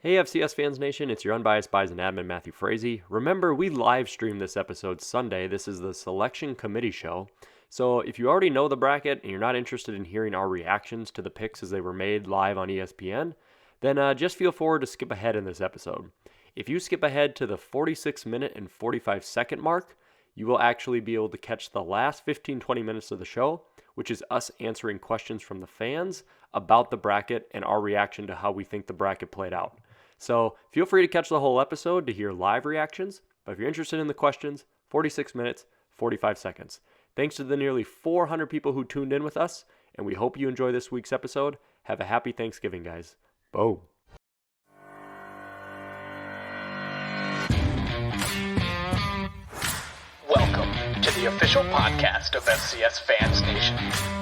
Hey FCS Fans Nation, it's your unbiased buys and admin Matthew Frazee. Remember, we live streamed this episode Sunday. This is the Selection Committee Show. So if you already know the bracket and you're not interested in hearing our reactions to the picks as they were made live on ESPN, then just feel forward to skip ahead in this episode. If you skip ahead to the 46-minute and 45-second mark, you will actually be able to catch the last 15-20 minutes of the show, which is us answering questions from the fans about the bracket and our reaction to how we think the bracket played out. So feel free to catch the whole episode to hear live reactions, but if you're interested in the questions, 46 minutes, 45 seconds. Thanks to the nearly 400 people who tuned in with us, and we hope you enjoy this week's episode. Have a happy Thanksgiving, guys. Boom. Welcome to the official podcast of FCS Fans Nation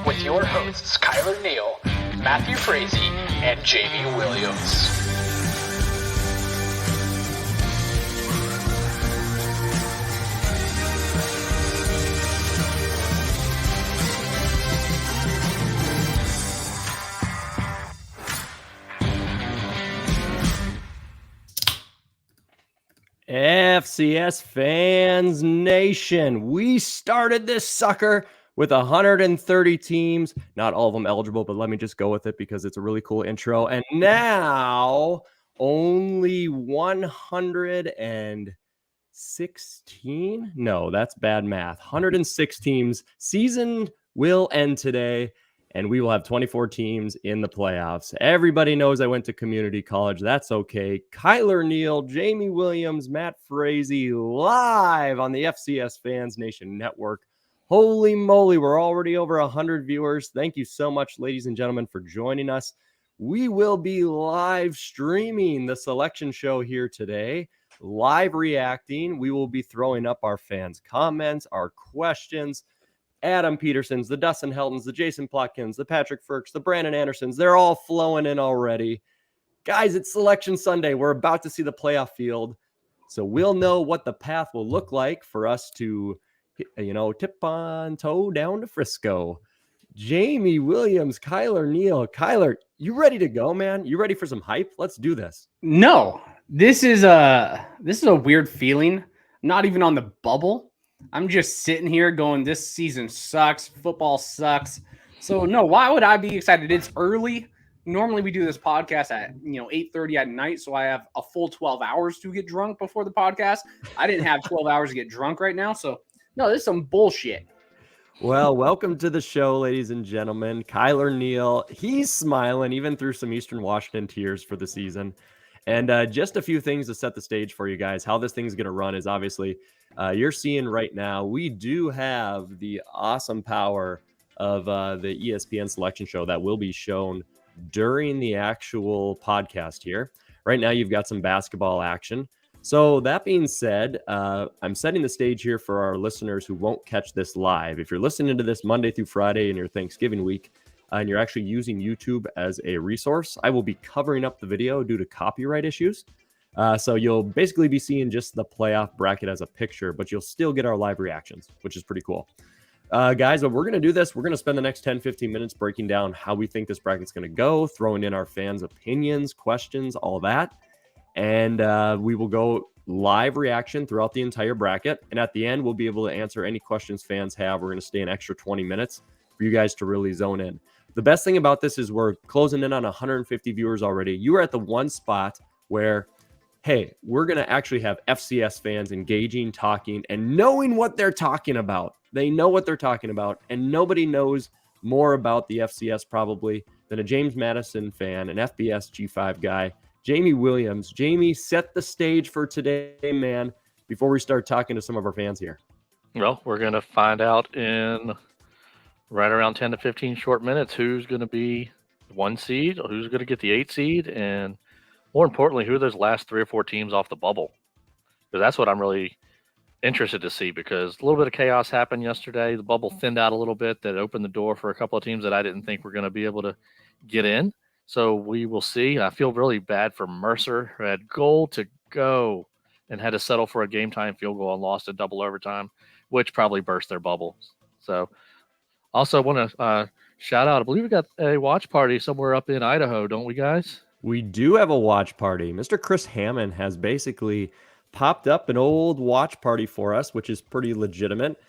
with your hosts Kylor Neal, Matthew Frazee, and Jamie Williams. FCS Fans Nation. We started this sucker with 130 teams. Not all of them eligible, but let me just go with it because it's a really cool intro. And now only 116? No, that's bad math. 106 teams. Season will end today, and we will have 24 teams in the playoffs. Everybody knows I went to community college. That's okay. Kylor Neal, Jamie Williams, Matt Frazee, live on the FCS Fans Nation Network. Holy moly, we're already over 100 viewers. Thank you so much, ladies and gentlemen, for joining us. We will be live streaming the selection show here today, live reacting. We will be throwing up our fans' comments, our questions. Adam Petersons, the Dustin Heltons, the Jason Plotkins, the Patrick Firks, the Brandon Andersons, they're all flowing in already. Guys, it's Selection Sunday. We're about to see the playoff field. So we'll know what the path will look like for us to, tip on toe down to Frisco. Jamie Williams, Kylor Neal. Kylor, you ready to go, man? You ready for some hype? Let's do this. No, this is a weird feeling. Not even on the bubble. I'm just sitting here going, this season sucks. Football sucks. So, no, why would I be excited? It's early. Normally, we do this podcast at 8:30 at night, so I have a full 12 hours to get drunk before the podcast. I didn't have 12 hours to get drunk right now, so, no, this is some bullshit. Well, welcome to the show, ladies and gentlemen. Kylor Neal, he's smiling even through some Eastern Washington tears for the season. And just a few things to set the stage for you guys. How this thing's going to run is obviously you're seeing right now, we do have the awesome power of the ESPN Selection Show that will be shown during the actual podcast here. Right now, you've got some basketball action. So that being said, I'm setting the stage here for our listeners who won't catch this live. If you're listening to this Monday through Friday in your Thanksgiving week, and you're actually using YouTube as a resource, I will be covering up the video due to copyright issues. So you'll basically be seeing just the playoff bracket as a picture, but you'll still get our live reactions, which is pretty cool. Guys, but we're going to do this. We're going to spend the next 10, 15 minutes breaking down how we think this bracket's going to go, throwing in our fans' opinions, questions, all that. And we will go live reaction throughout the entire bracket. And at the end, we'll be able to answer any questions fans have. We're going to stay an extra 20 minutes for you guys to really zone in. The best thing about this is we're closing in on 150 viewers already. You are at the one spot where, hey, we're going to actually have FCS fans engaging, talking, and knowing what they're talking about. They know what they're talking about, and nobody knows more about the FCS probably than a James Madison fan, an FBS G5 guy, Jamie Williams. Jamie, set the stage for today, man, before we start talking to some of our fans here. Well, we're going to find out in right around 10 to 15 short minutes who's going to be 1 seed, who's going to get the 8 seed, and more importantly, who are those last 3 or 4 teams off the bubble. Because that's what I'm really interested to see, because a little bit of chaos happened yesterday. The bubble thinned out a little bit. That opened the door for a couple of teams that I didn't think were going to be able to get in. So we will see. I feel really bad for Mercer, who had goal to go and had to settle for a game-time field goal and lost in double overtime, which probably burst their bubble. So also want to shout out, I believe we got a watch party somewhere up in Idaho, don't we, guys? We do have a watch party. Mr. Chris Hammond has basically popped up an old watch party for us, which is pretty legitimate.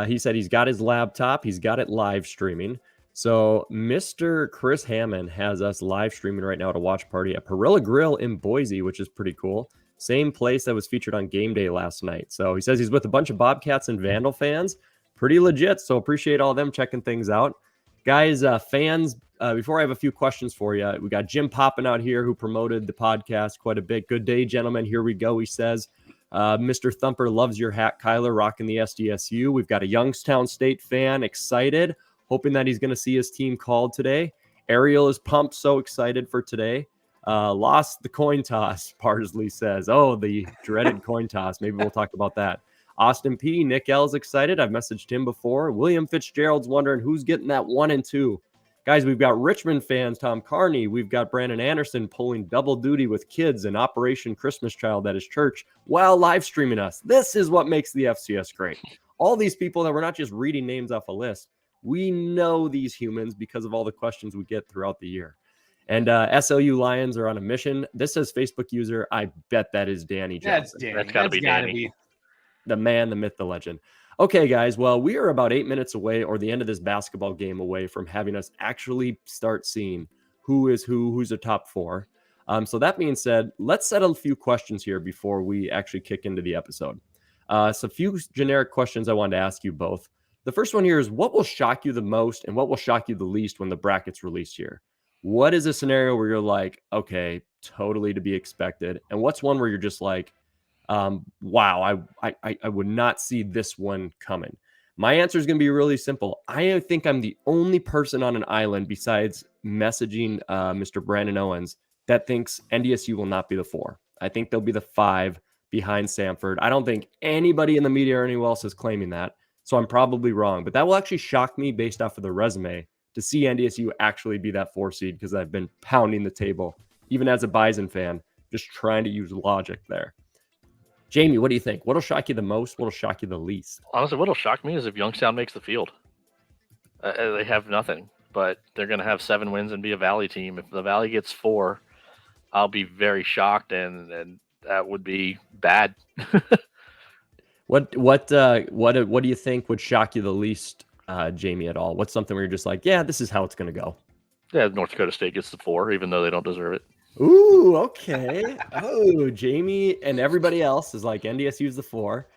He said he's got his laptop, he's got it live streaming. So Mr. Chris Hammond has us live streaming right now at a watch party at Perilla Grill in Boise, which is pretty cool. Same place that was featured on Game Day last night. So he says he's with a bunch of Bobcats and Vandal fans. Pretty legit. So appreciate all of them checking things out. Guys, fans, before I have a few questions for you, we got Jim popping out here who promoted the podcast quite a bit. Good day, gentlemen. Here we go, he says. Mr. Thumper loves your hat, Kylor, rocking the SDSU. We've got a Youngstown State fan excited, hoping that he's going to see his team called today. Ariel is pumped, so excited for today. Lost the coin toss, Parsley says. Oh, the dreaded coin toss. Maybe we'll talk about that. Austin P. Nick L is excited. I've messaged him before. William Fitzgerald's wondering who's getting that 1 and 2. Guys, we've got Richmond fans, Tom Carney. We've got Brandon Anderson pulling double duty with kids and Operation Christmas Child at his church while live streaming us. This is what makes the FCS great. All these people that we're not just reading names off a list. We know these humans because of all the questions we get throughout the year. And SLU Lions are on a mission. This says Facebook user. I bet that is Danny Johnson. That's Danny. That's gotta be Danny. The man, the myth, the legend. Okay, guys. Well, we are about 8 minutes away, or the end of this basketball game away, from having us actually start seeing who is who's the top 4. So that being said, let's settle a few questions here before we actually kick into the episode. So a few generic questions I wanted to ask you both. The first one here is, what will shock you the most and what will shock you the least when the bracket's released here? What is a scenario where you're like, okay, totally to be expected? And what's one where you're just like, wow, I would not see this one coming? My answer is going to be really simple. I think I'm the only person on an island besides messaging Mr. Brandon Owens that thinks NDSU will not be the 4. I think they'll be the 5 behind Samford. I don't think anybody in the media or anyone else is claiming that. So I'm probably wrong, but that will actually shock me based off of the resume to see NDSU actually be that 4 seed, because I've been pounding the table, even as a Bison fan, just trying to use logic there. Jamie, what do you think? What'll shock you the most? What'll shock you the least? Honestly, what'll shock me is if Youngstown makes the field. They have nothing, but they're going to have 7 wins and be a Valley team. If the Valley gets 4, I'll be very shocked, and that would be bad. What do you think would shock you the least, Jamie, at all? What's something where you're just like, yeah, this is how it's going to go? Yeah, North Dakota State gets the 4, even though they don't deserve it. Ooh, okay. Oh, Jamie and everybody else is like, NDSU's the 4.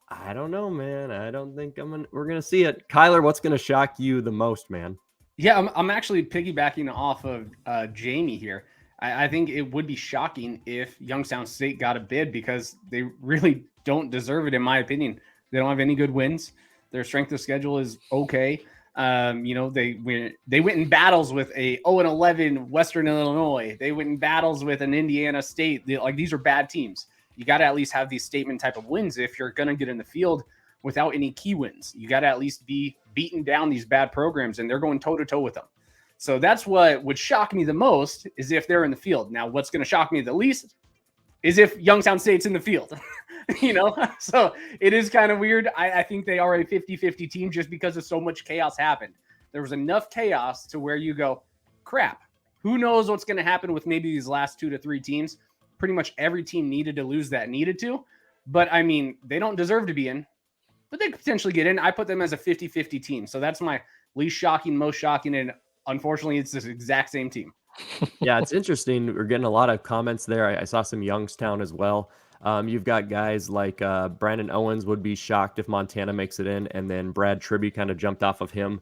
I don't know, man. I don't think we're going to see it. Kylor, what's going to shock you the most, man? Yeah, I'm actually piggybacking off of Jamie here. I think it would be shocking if Youngstown State got a bid, because they really don't deserve it, in my opinion. They don't have any good wins. Their strength of schedule is okay. They went in battles with a 0-11 Western Illinois. They went in battles with an Indiana State. These are bad teams. You got to at least have these statement type of wins if you're going to get in the field without any key wins. You got to at least be beating down these bad programs, and they're going toe-to-toe with them. So that's what would shock me the most, is if they're in the field. Now, what's going to shock me the least is if Youngstown State's in the field. So it is kind of weird. I think they are a 50-50 team just because of so much chaos happened. There was enough chaos to where you go, crap, who knows what's going to happen with maybe these last 2 to 3 teams. Pretty much every team needed to lose that needed to. But, I mean, they don't deserve to be in, but they could potentially get in. I put them as a 50-50 team. So that's my least shocking, most shocking, and unfortunately, it's this exact same team. Yeah, it's interesting. We're getting a lot of comments there. I saw some Youngstown as well. You've got guys like Brandon Owens would be shocked if Montana makes it in, and then Brad Tribby kind of jumped off of him,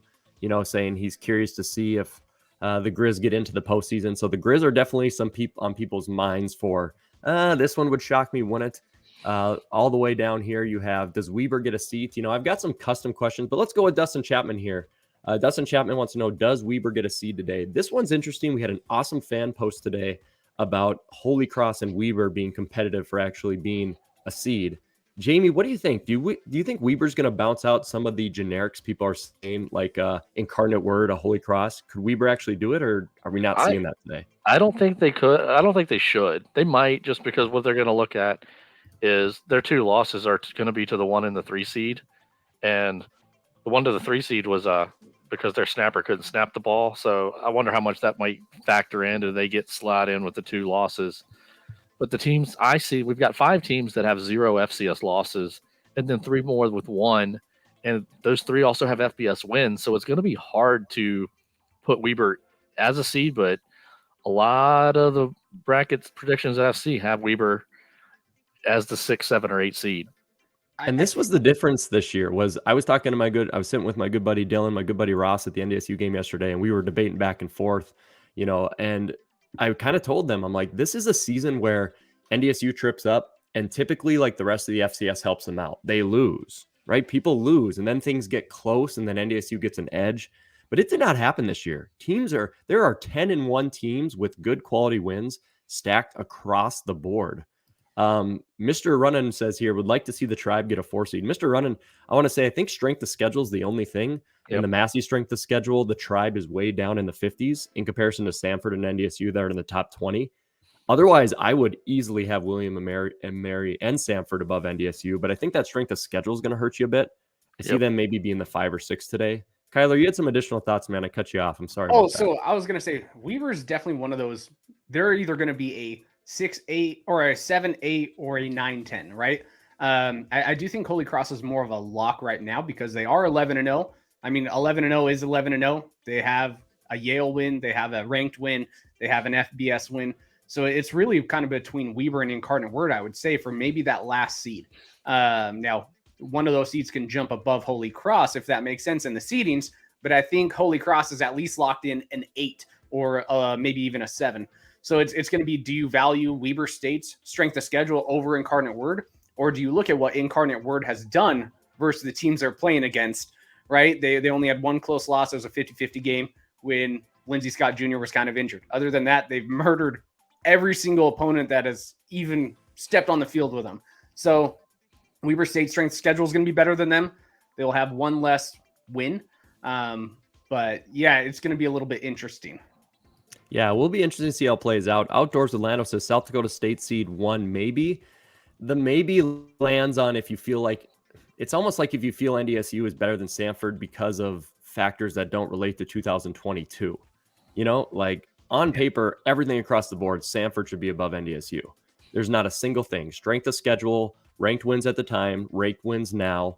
saying he's curious to see if the Grizz get into the postseason. So the Grizz are definitely some people on people's minds for this one would shock me, wouldn't it? All the way down here, you have, does Weber get a seat? I've got some custom questions, but let's go with Dustin Chapman here. Dustin Chapman wants to know, does Weber get a seed today? This one's interesting. We had an awesome fan post today about Holy Cross and Weber being competitive for actually being a seed. Jamie, what do you think? Do you think Weber's going to bounce out some of the generics people are saying, like Incarnate Word, a Holy Cross? Could Weber actually do it, or are we not seeing that today? I don't think they could. I don't think they should. They might, just because what they're going to look at is their 2 losses are going to be to the 1 and the 3 seed. And the 1 to the 3 seed was because their snapper couldn't snap the ball. So I wonder how much that might factor in. Do they get slot in with the 2 losses? But the teams I see, we've got 5 teams that have 0 FCS losses, and then 3 more with 1. And those 3 also have FBS wins. So it's going to be hard to put Weber as a seed, but a lot of the brackets predictions that I see have Weber as the 6, 7, or 8 seed. And this was the difference this year. I was sitting with my good buddy Dylan, my good buddy Ross at the NDSU game yesterday, and we were debating back and forth, and I kind of told them, I'm like, this is a season where NDSU trips up, and typically like the rest of the FCS helps them out. They lose, right? People lose, and then things get close, and then NDSU gets an edge. But it did not happen this year. There are 10-1 teams with good quality wins stacked across the board. Mr. Runnin says here, would like to see the Tribe get a 4 seed. Mr. Runnin, I want to say, I think strength of schedule is the only thing. In the Massey strength of schedule, the Tribe is way down in the 50s in comparison to Sanford and NDSU that are in the top 20. Otherwise, I would easily have William and Mary and Sanford above NDSU, but I think that strength of schedule is going to hurt you a bit. I see them maybe being the 5 or 6 today. Kylor, you had some additional thoughts, man. I cut you off. I'm sorry. So I was going to say, Weaver's definitely one of those. They're either going to be a 6-8 or a 7-8 or a 9-10, right? I do think Holy Cross is more of a lock right now because they are 11-0. I mean, 11-0 is 11-0. They have a Yale win. They have a ranked win. They have an FBS win. So it's really kind of between Weber and Incarnate Word, I would say, for maybe that last seed. Now, one of those seeds can jump above Holy Cross, if that makes sense in the seedings. But I think Holy Cross is at least locked in an 8 or maybe even a 7. So it's going to be, do you value Weber State's strength of schedule over Incarnate Word? Or do you look at what Incarnate Word has done versus the teams they're playing against, right? They only had 1 close loss. It was a 50-50 game when Lindsey Scott Jr. was kind of injured. Other than that, they've murdered every single opponent that has even stepped on the field with them. So Weber State strength schedule is going to be better than them. They'll have 1 less win. But yeah, it's going to be a little bit interesting. Yeah, we'll be interested to see how it plays out. Outdoors Orlando says South Dakota State seed 1, maybe. The maybe lands on if you feel like it's almost like if you feel NDSU is better than Sanford because of factors that don't relate to 2022. Like on paper, everything across the board, Sanford should be above NDSU. There's not a single thing. Strength of schedule, ranked wins at the time, ranked wins now,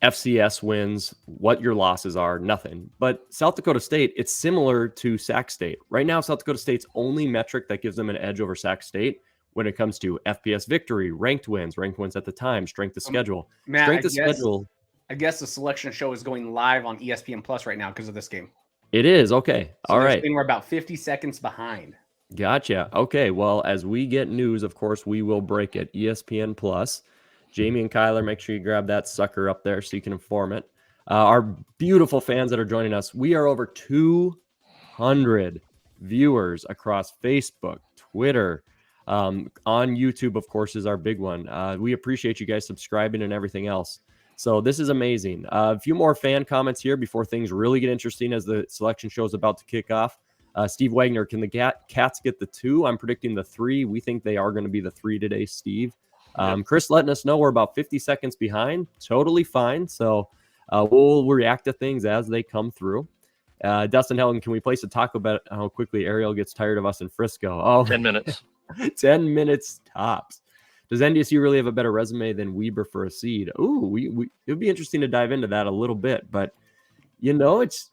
FCS wins, what your losses are, nothing. But South Dakota State, it's similar to Sac State. Right now, South Dakota State's only metric that gives them an edge over Sac State when it comes to FBS victory, ranked wins at the time, strength of schedule. Matt, strength of schedule. I guess the selection show is going live on ESPN Plus right now because of this game. It is. Okay. So all right. We're about 50 seconds behind. Gotcha. Okay. Well, as we get news, of course, we will break it. ESPN Plus. Jamie and Kylor, make sure you grab that sucker up there so you can inform it. Our beautiful fans that are joining us, we are over 200 viewers across Facebook, Twitter, on YouTube, of course, is our big one. We appreciate you guys subscribing and everything else. So this is amazing. A few more fan comments here before things really get interesting as the selection show is about to kick off. Steve Wagner, can the Cats get the 2? I'm predicting the 3. We think they are going to be the 3 today, Steve. Chris letting us know we're about 50 seconds behind. Totally fine. So we'll react to things as they come through. Dustin Helton, can we place a taco bet how quickly Ariel gets tired of us in Frisco? Oh, 10 minutes. 10 minutes tops. Does NDSU really have a better resume than Weber for a seed? Ooh, it would be interesting to dive into that a little bit, but it's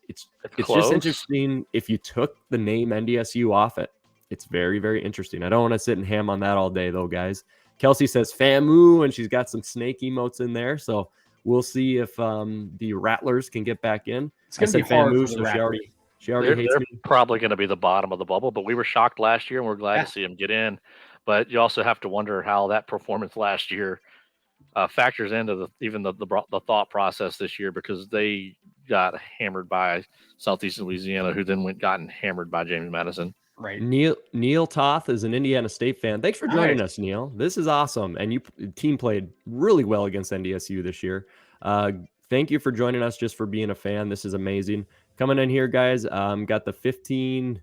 just interesting if you took the name NDSU off it. It's very, very interesting. I don't want to sit and ham on that all day though, guys. Kelsey says FAMU, and she's got some snake emotes in there, so we'll see if the Rattlers can get back in. It's going to be hard for the Rattlers. She already hates they're me. Probably going to be the bottom of the bubble, but we were shocked last year, and we're glad to see them get in. But you also have to wonder how that performance last year factors into the thought process this year, because they got hammered by Southeastern Louisiana, who then gotten hammered by James Madison. Right. Neil Toth is an Indiana State fan. Thanks for joining us, Neil. This is awesome. And you team played really well against NDSU this year. Thank you for joining us, just for being a fan. This is amazing. Coming in here, guys, got the 15.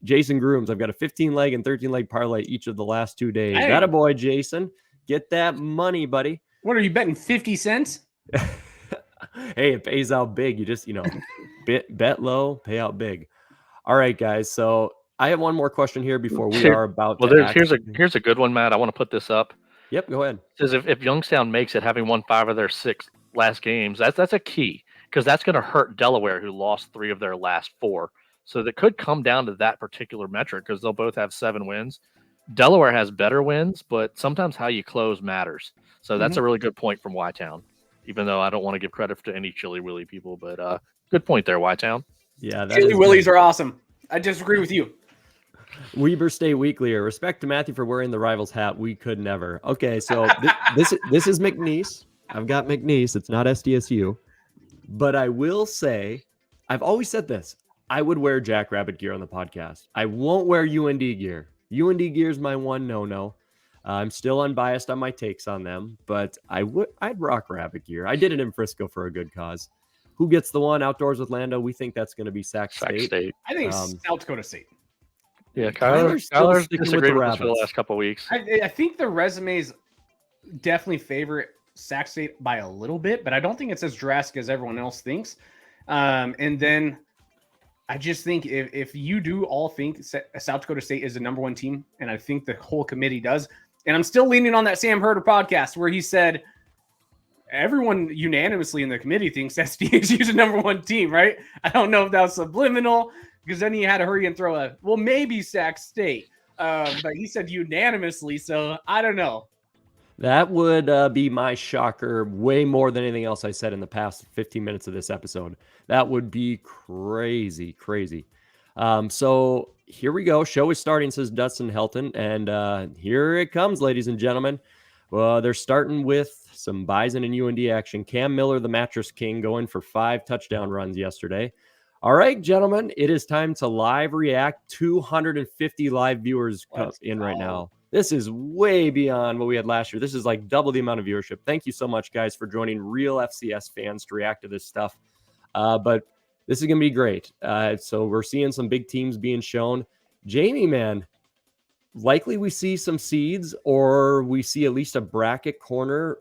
Jason Grooms, I've got a 15-leg and 13-leg parlay each of the last 2 days. Hey. That a boy, Jason. Get that money, buddy. What are you betting, 50 cents? Hey, it pays out big. You just, bet low, pay out big. All right, guys. So I have one more question here before we are about Well, to here's a good one, Matt. I want to put this up. Yep, go ahead. It says if Youngstown makes it, having won 5 of their 6 last games, that's a key because that's going to hurt Delaware, who lost 3 of their last 4. So that could come down to that particular metric because they'll both have 7 wins. Delaware has better wins, but sometimes how you close matters. So that's a really good point from Y-Town, even though I don't want to give credit to any Chili Willy people, but good point there, Y-Town. Yeah, that Chili is Willies good. are awesome. I disagree with you. Weber State Weekly. Respect to Matthew for wearing the Rivals hat. We could never. Okay, so this is McNeese. I've got McNeese. It's not SDSU. But I will say, I've always said this. I would wear Jackrabbit gear on the podcast. I won't wear UND gear. UND gear is my one no-no. I'm still unbiased on my takes on them, but I'd rock Rabbit gear. I did it in Frisco for a good cause. Who gets the one outdoors with Lando? We think that's going to be Sac State. I think South Dakota State. Yeah, Kyler's Kyler's sticking with disagreed the with us for the Rabbits. last couple of weeks. I think the resumes definitely favor Sac State by a little bit, but I don't think it's as drastic as everyone else thinks. And then I just think if you do all think South Dakota State is the number 1 team, and I think the whole committee does, and I'm still leaning on that Sam Herder podcast where he said everyone unanimously in the committee thinks SDSU is the number 1 team, right? I don't know if that was subliminal because then he had to hurry and throw maybe Sac State. But he said unanimously, so I don't know. That would be my shocker way more than anything else I said in the past 15 minutes of this episode. That would be crazy, crazy. So here we go. Show is starting, says Dustin Helton. And here it comes, ladies and gentlemen. Well, they're starting with some Bison and UND action. Cam Miller, the Mattress King, going for 5 touchdown runs yesterday. All right, gentlemen, it is time to live react. 250 live viewers in right now. This is way beyond what we had last year. This is like double the amount of viewership. Thank you so much, guys, for joining real FCS fans to react to this stuff. But this is going to be great. So we're seeing some big teams being shown. Jamie, man, likely we see some seeds or we see at least a bracket corner.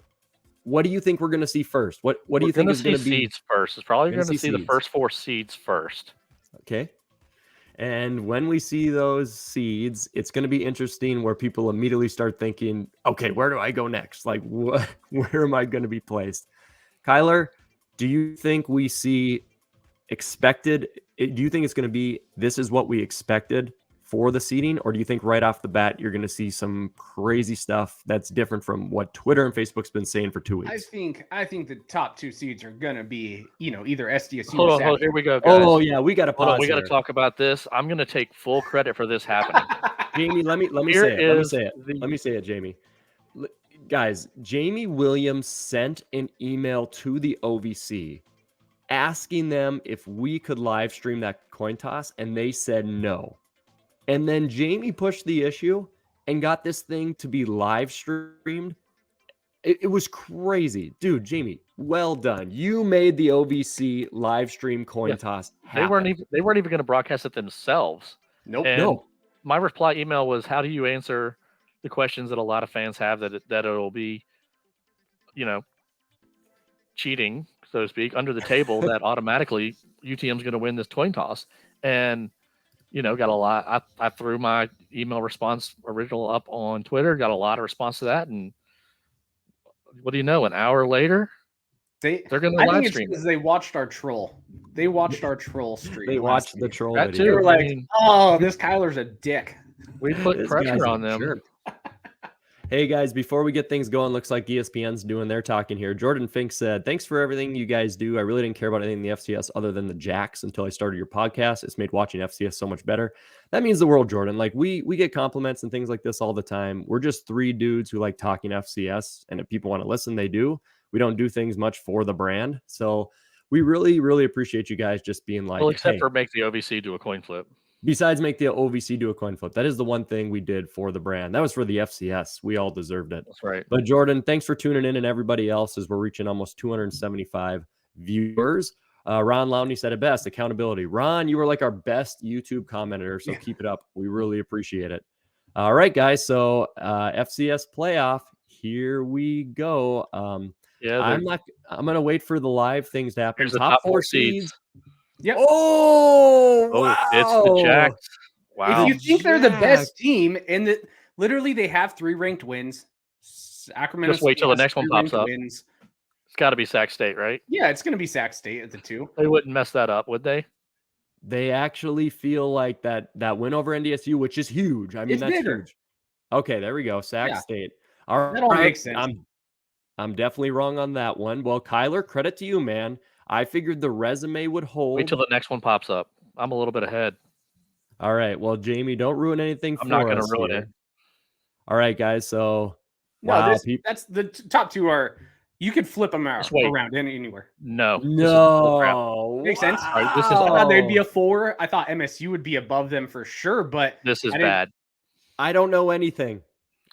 What do you think we're going to see first? What do you think is going to be seeds first? It's probably going to see the first 4 seeds first. Okay. And when we see those seeds, it's going to be interesting where people immediately start thinking, okay, where do I go next? Like, where am I going to be placed? Kylor, do you think we see expected? Do you think it's going to be, this is what we expected for the seeding? Or do you think right off the bat, you're going to see some crazy stuff that's different from what Twitter and Facebook's been saying for 2 weeks? I think the top 2 seeds are going to be, either SDSU Hold on, here we go, guys. Oh yeah, we got to pause. We got to talk about this. I'm going to take full credit for this happening. Jamie, let me say it. Let me say it, Jamie. Guys, Jamie Williams sent an email to the OVC asking them if we could live stream that coin toss, and they said no. And then Jamie pushed the issue and got this thing to be live streamed. It was crazy. Dude, Jamie, well done. You made the OVC live stream coin toss happen. They weren't even going to broadcast it themselves. Nope. No. My reply email was, how do you answer the questions that a lot of fans have that it'll be, cheating, so to speak, under the table that automatically UTM's going to win this coin toss. And got a lot. I threw my email response original up on Twitter, got a lot of response to that. And what do you know? An hour later, they're going to live stream. Because they watched our troll. They watched our troll stream. They watched the troll that video. They were like, "Oh, this Kyler's a dick." We put pressure on them. Sure. Hey guys, before we get things going, looks like ESPN's doing their talking here. Jordan Fink said, "Thanks for everything you guys do. I really didn't care about anything in the FCS other than the Jacks until I started your podcast. It's made watching FCS so much better." That means the world, Jordan. Like we get compliments and things like this all the time. We're just 3 dudes who like talking FCS, and if people want to listen, they do. We don't do things much for the brand, so we really, really appreciate you guys just being like, well, except hey, for make the OVC do a coin flip. Besides make the OVC do a coin flip. That is the one thing we did for the brand. That was for the FCS. We all deserved it. That's right. But Jordan, thanks for tuning in, and everybody else, as we're reaching almost 275 viewers. Ron Lowney said it best, accountability. Ron, you were like our best YouTube commenter, so keep it up. We really appreciate it. All right, guys. So FCS playoff, here we go. Yeah, I'm going to wait for the live things to happen. here's the Top top 4 4 seeds. seeds. Yep. Oh, wow. It's the Jacks. Wow. If you think they're the Jack. best team, and literally they have 3 ranked wins. Sacramento Just wait till the State has next one 3 pops ranked up. Wins. It's got to be Sac State, right? Yeah, it's going to be Sac State at the 2. They wouldn't mess that up, would they? They actually feel like that win over NDSU, which is huge. I mean, It's that's bigger. huge. Okay, there we go. Sac Yeah. State. All That all right. makes sense. I'm definitely wrong on that one. Well, Kylor, credit to you, man. I figured the resume would hold. Wait till the next one pops up. I'm a little bit ahead. All right. Well, Jamie, don't ruin anything for us. I'm not going to ruin it. All right, guys. So, No, wow. that's the top 2 are. You could flip them around anywhere. No. No. Makes sense. All right, this is I thought they'd be Wow. a 4. I thought MSU would be above them for sure, but This is I didn't- bad. I don't know anything.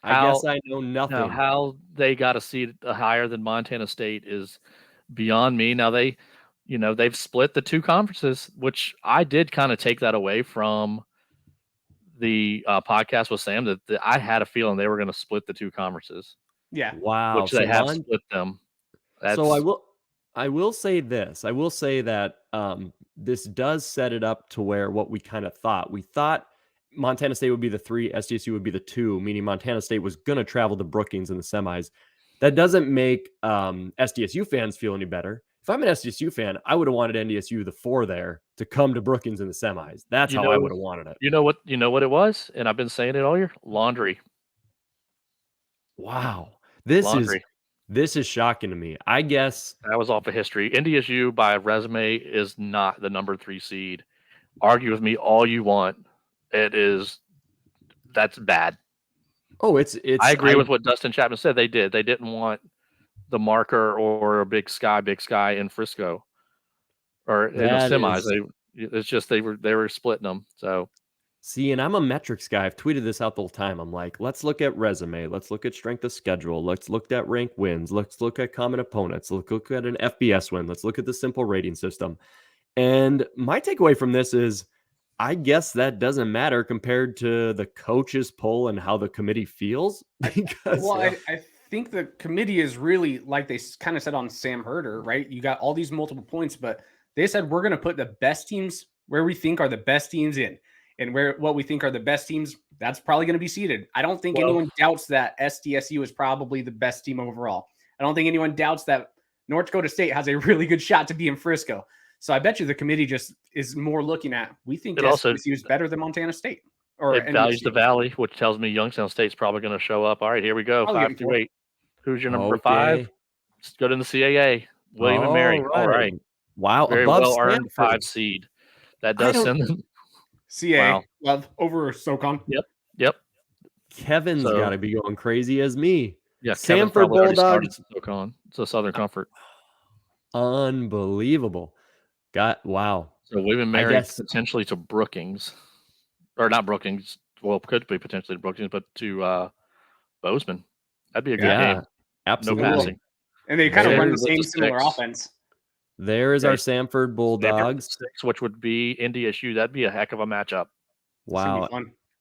I guess I know nothing. Now, how they got a seed higher than Montana State is beyond me. Now they've split the 2 conferences, which I did kind of take that away from the podcast with Sam. That I had a feeling they were going to split the 2 conferences. Yeah. Wow. Which they have split them. So I will say this. I will say that this does set it up to where what we kind of thought. We thought Montana State would be the 3, SDSU would be the 2, meaning Montana State was going to travel to Brookings in the semis. That doesn't make SDSU fans feel any better. If I'm an SDSU fan, I would have wanted NDSU the 4 there to come to Brookings in the semis. That's how I would have wanted it. You know what it was? And I've been saying it all year. Laundry. Wow. Laundry. This is shocking to me. I guess That was off of history. NDSU by resume is not the number 3 seed. Argue with me all you want. That's bad. Oh, it's. I agree with what Dustin Chapman said. They didn't want the marker or a big sky in Frisco or in the semis. It's just they were splitting them. So see, and I'm a metrics guy. I've tweeted this out the whole time. I'm like, let's look at resume. Let's look at strength of schedule. Let's look at rank wins. Let's look at common opponents. Let's look at an FBS win. Let's look at the simple rating system. And my takeaway from this is, I guess that doesn't matter compared to the coaches poll and how the committee feels. Because I think the committee is really, like they kind of said on Sam Herder, right? You got all these multiple points, but they said we're going to put the best teams where we think are the best teams in. And what we think are the best teams, that's probably going to be seeded. I don't think anyone doubts that SDSU is probably the best team overall. I don't think anyone doubts that North Dakota State has a really good shot to be in Frisco. So I bet you the committee just is more looking at, we think SDSU is better than Montana State. Or it values the Valley, which tells me Youngstown State's probably going to show up. All right, here we go. 5 through 8. Who's your number 5? Let's go to the CAA. William and Mary. All right. Wow. Very above well earned Stanford. 5 seed. That does send them. CA love over SoCon. Yep. Kevin's got to be going crazy as me. Yeah, Sanford Bulldogs. SoCon. It's a Southern Comfort. Unbelievable. Wow. So William and Mary potentially to Brookings. Or not Brookings. Well, could be potentially to Brookings, but to Bozeman. That'd be a good game. Absolutely. No passing. And they kind of run the same similar offense. There is our Sanford Bulldogs. 6, which would be NDSU. That'd be a heck of a matchup. Wow.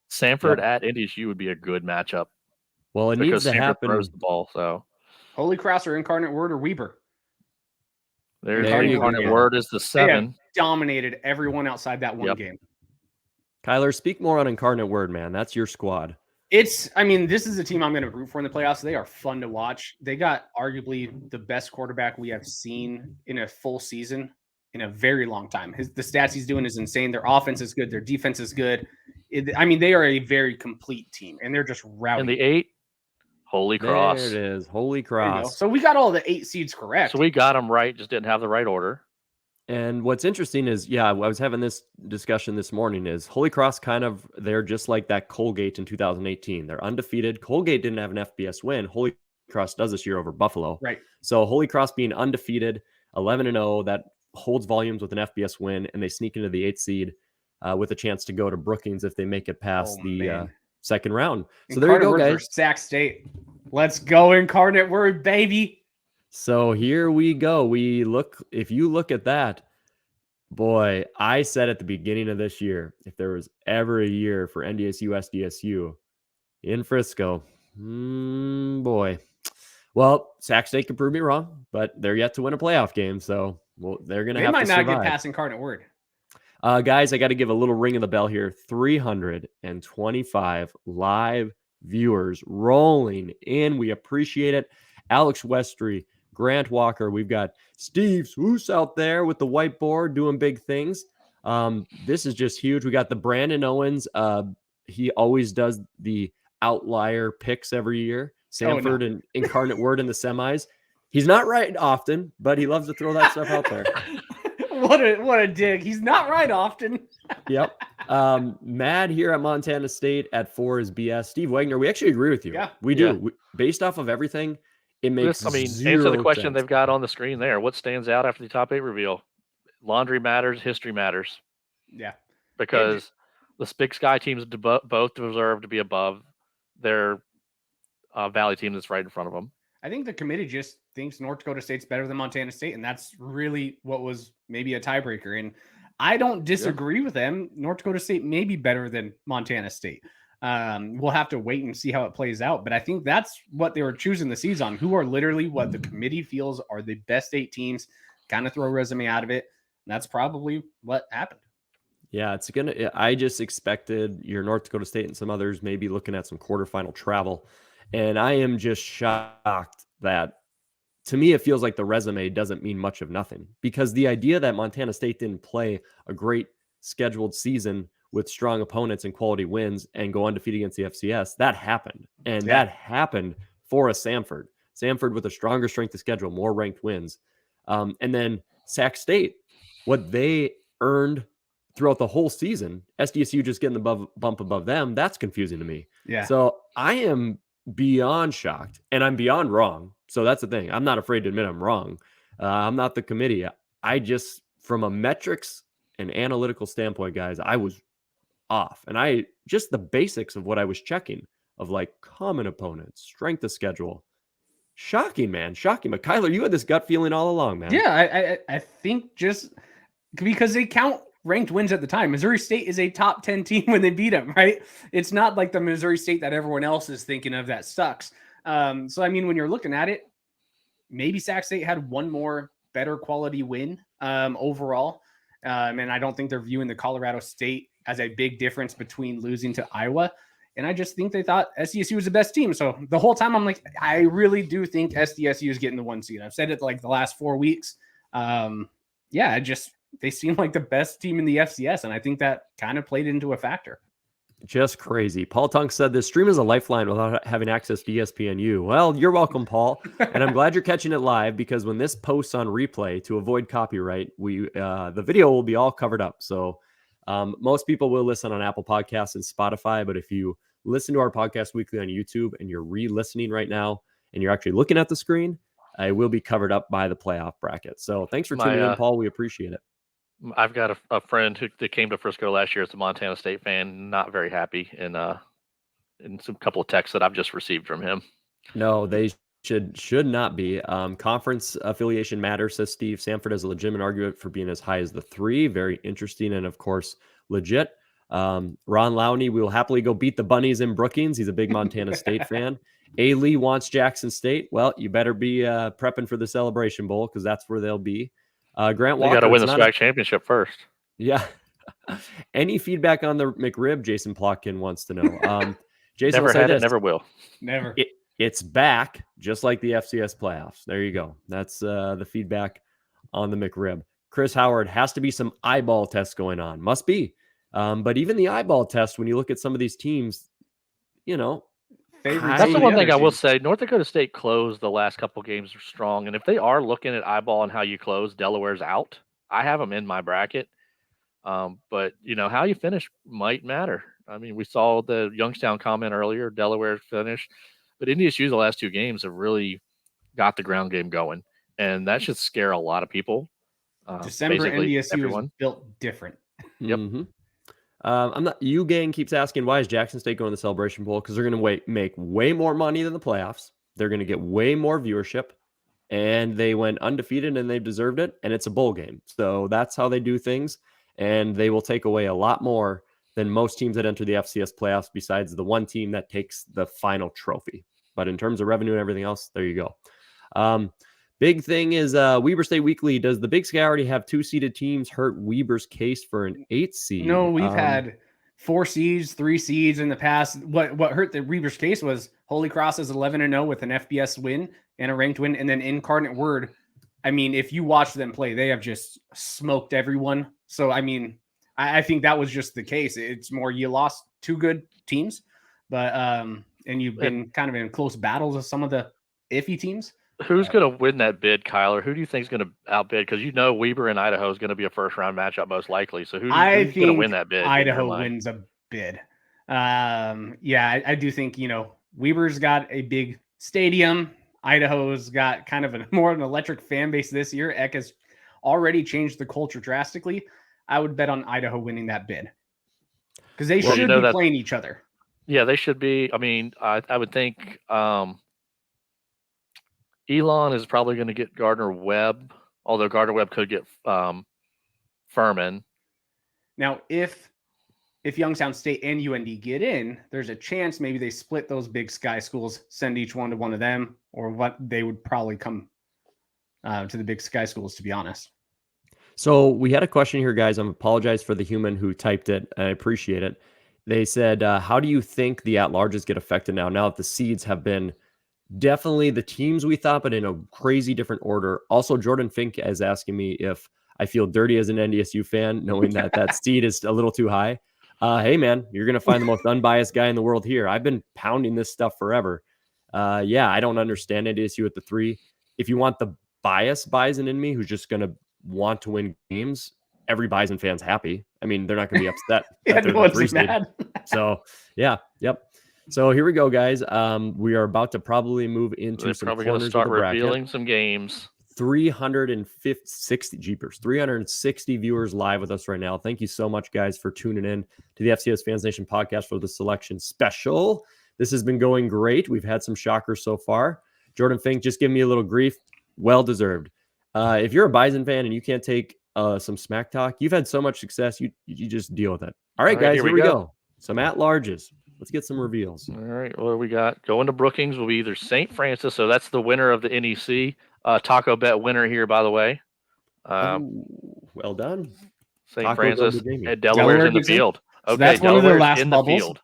Sanford at NDSU would be a good matchup. Well, it needs to happen. Throws the ball, so Holy Cross or Incarnate Word or Weber. There's Incarnate Word is the 7. Dominated everyone outside that one game. Kylor, speak more on Incarnate Word, man. That's your squad. This is a team I'm going to root for in the playoffs. They are fun to watch. They got arguably the best quarterback we have seen in a full season in a very long time. The stats he's doing is insane. Their offense is good. Their defense is good. They are a very complete team, and they're just routing. And the 8, Holy Cross. There it is, Holy Cross. So we got all the 8 seeds correct. So we got them right, just didn't have the right order. And what's interesting is, I was having this discussion this morning, is Holy Cross they're just like that Colgate in 2018. They're undefeated. Colgate didn't have an FBS win. Holy Cross does this year over Buffalo. Right. So Holy Cross being undefeated, 11-0, that holds volumes with an FBS win, and they sneak into the 8th seed with a chance to go to Brookings if they make it past the second round. So there you go, guys. Sac State. Let's go, Incarnate Word, baby. So here we go. If you look at that, boy, I said at the beginning of this year, if there was ever a year for NDSU, SDSU in Frisco, boy. Well, Sac State could prove me wrong, but they're yet to win a playoff game, so they're going to have to survive. They might not get past Incarnate Word. Guys, I got to give a little ring of the bell here. 325 live viewers rolling in. We appreciate it. Alex Westry, Grant Walker. We've got Steve Swoos out there with the whiteboard doing big things. This is just huge. We got the Brandon Owens. He always does the outlier picks every year. Samford and Incarnate Word in the semis. He's not right often, but he loves to throw that stuff out there. What a dig. He's not right often. Yep. Mad here at Montana State at 4 is BS. Steve Wagner, we actually agree with you. Yeah. We do. Based off of everything, it makes answer the question sense. they've got on the screen there. What stands out after the top 8 reveal? Laundry matters, history matters. Yeah. Because the Big Sky teams both deserve to be above their Valley team that's right in front of them. I think the committee just thinks North Dakota State's better than Montana State, and that's really what was maybe a tiebreaker. And I don't disagree with them. North Dakota State may be better than Montana State. We'll have to wait and see how it plays out. But I think that's what they were choosing the seeds on, who are literally what the committee feels are the best 8 teams, kind of throw a resume out of it. And that's probably what happened. Yeah, I just expected your North Dakota State and some others maybe looking at some quarterfinal travel. And I am just shocked that, to me, it feels like the resume doesn't mean much of nothing, because the idea that Montana State didn't play a great scheduled season with strong opponents and quality wins and go undefeated against the FCS, that happened. And that happened for a Samford with a stronger strength of schedule, more ranked wins. And then Sac State, what they earned throughout the whole season, SDSU just getting the bump above them, that's confusing to me. Yeah. So I am beyond shocked, and I'm beyond wrong. So that's the thing. I'm not afraid to admit I'm wrong. I'm not the committee. I just, from a metrics and analytical standpoint, guys, I was off. And just the basics of what I was checking of like common opponents, strength of schedule. Shocking, man. Shocking. But Kylor, you had this gut feeling all along, man. Yeah, I think just because they count ranked wins at the time. Missouri State is a top 10 team when they beat them, right? It's not like the Missouri State that everyone else is thinking of that sucks. So, I mean, when you're looking at it, maybe Sac State had one more better quality win overall. And I don't think they're viewing the Colorado State as a big difference between losing to Iowa. And I just think they thought SDSU was the best team. So the whole time I'm like, I really do think SDSU is getting the 1 seed. I've said it like the last 4 weeks. They seem like the best team in the FCS, and I think that kind of played into a factor. Just crazy. Paul Tunk said this stream is a lifeline without having access to ESPNU. Well, you're welcome, Paul. And I'm glad you're catching it live, because when this posts on replay, to avoid copyright, the video will be all covered up. So most people will listen on Apple Podcasts and Spotify, but if you listen to our podcast weekly on YouTube and you're re-listening right now and you're actually looking at the screen, it will be covered up by the playoff bracket. So thanks for tuning in, Paul. We appreciate it. I've got a friend that came to Frisco last year as a Montana State fan, not very happy, in some couple of texts that I've just received from him. No, they should not be. Conference affiliation matters, says Steve. Samford has a legitimate argument for being as high as the 3. Very interesting, and of course, legit. Ron Lowney, we will happily go beat the Bunnies in Brookings. He's a big Montana State fan. A. Lee wants Jackson State. Well, you better be prepping for the Celebration Bowl, because that's where they'll be. Grant Walker, you got to win the SWAC championship first. Yeah. Any feedback on the McRib? Jason Plotkin wants to know. Jason, never had it, never will. Never. It's back, just like the FCS playoffs. There you go. That's the feedback on the McRib. Chris Howard, has to be some eyeball tests going on. Must be. But even the eyeball test, when you look at some of these teams, that's the one thing I will say. North Dakota State closed the last couple games strong, and if they are looking at eyeball and how you close, Delaware's out. I have them in my bracket, but how you finish might matter. I mean, we saw the Youngstown comment earlier. Delaware finished, but NDSU the last 2 games have really got the ground game going, and that should scare a lot of people. December NDSU is built different. Yep. Mm-hmm. Gang keeps asking, why is Jackson State going to the Celebration Bowl? Because they're going to make way more money than the playoffs. They're going to get way more viewership, and they went undefeated and they deserved it. And it's a bowl game. So that's how they do things. And they will take away a lot more than most teams that enter the FCS playoffs, besides the one team that takes the final trophy. But in terms of revenue and everything else, there you go. Big thing is Weber State Weekly. Does the Big Sky already have 2-seeded teams hurt Weber's case for an 8 seed? No, we've had 4 seeds, 3 seeds in the past. What hurt the Weber's case was Holy Cross is 11-0 with an FBS win and a ranked win, and then Incarnate Word. I mean, if you watch them play, they have just smoked everyone. So, I mean, I think that was just the case. It's more you lost 2 good teams, but and you've been kind of in close battles with some of the iffy teams. Who's going to win that bid, Kylor? Who do you think is going to outbid? Because Weber and Idaho is going to be a first-round matchup most likely. So who's going to win that bid? Idaho wins a bid. Yeah, I do think, Weber's got a big stadium. Idaho's got kind of more of an electric fan base this year. Eck has already changed the culture drastically. I would bet on Idaho winning that bid because they should be playing each other. Yeah, they should be. I mean, I would think Elon is probably going to get Gardner Webb, although Gardner Webb could get Furman. Now, if Youngstown State and UND get in, there's a chance maybe they split those Big Sky schools, send each one to one of them, or what they would probably come to the Big Sky schools, to be honest. So we had a question here, guys. I apologize for the human who typed it. I appreciate it. They said, how do you think the at-larges get affected now that the seeds have been definitely the teams we thought, but in a crazy different order? Also, Jordan Fink is asking me if I feel dirty as an NDSU fan, knowing that seed is a little too high. Hey, man, you're going to find the most unbiased guy in the world here. I've been pounding this stuff forever. Yeah, I don't understand NDSU at the 3. If you want the biased Bison in me, who's just going to want to win games, every Bison fan's happy. I mean, they're not going to be upset. Yeah, no one's mad. So, yeah, yep. So here we go, guys. We are about to probably move into some corners going to start of the bracket. revealing some games. 360 viewers live with us right now. Thank you so much, guys, for tuning in to the FCS Fans Nation podcast for the selection special. This has been going great. We've had some shockers so far. Jordan Fink, just give me a little grief. Well deserved. If you're a Bison fan and you can't take some smack talk, you've had so much success. You just deal with it. All right, guys, here we go. Some at-larges. Let's get some reveals. All right, what do we got? Going to Brookings will be either St. Francis, so that's the winner of the NEC. Taco bet winner here, by the way. Well done. St. Francis and Delaware's in the field. So okay, that's one of their last bubbles. Field.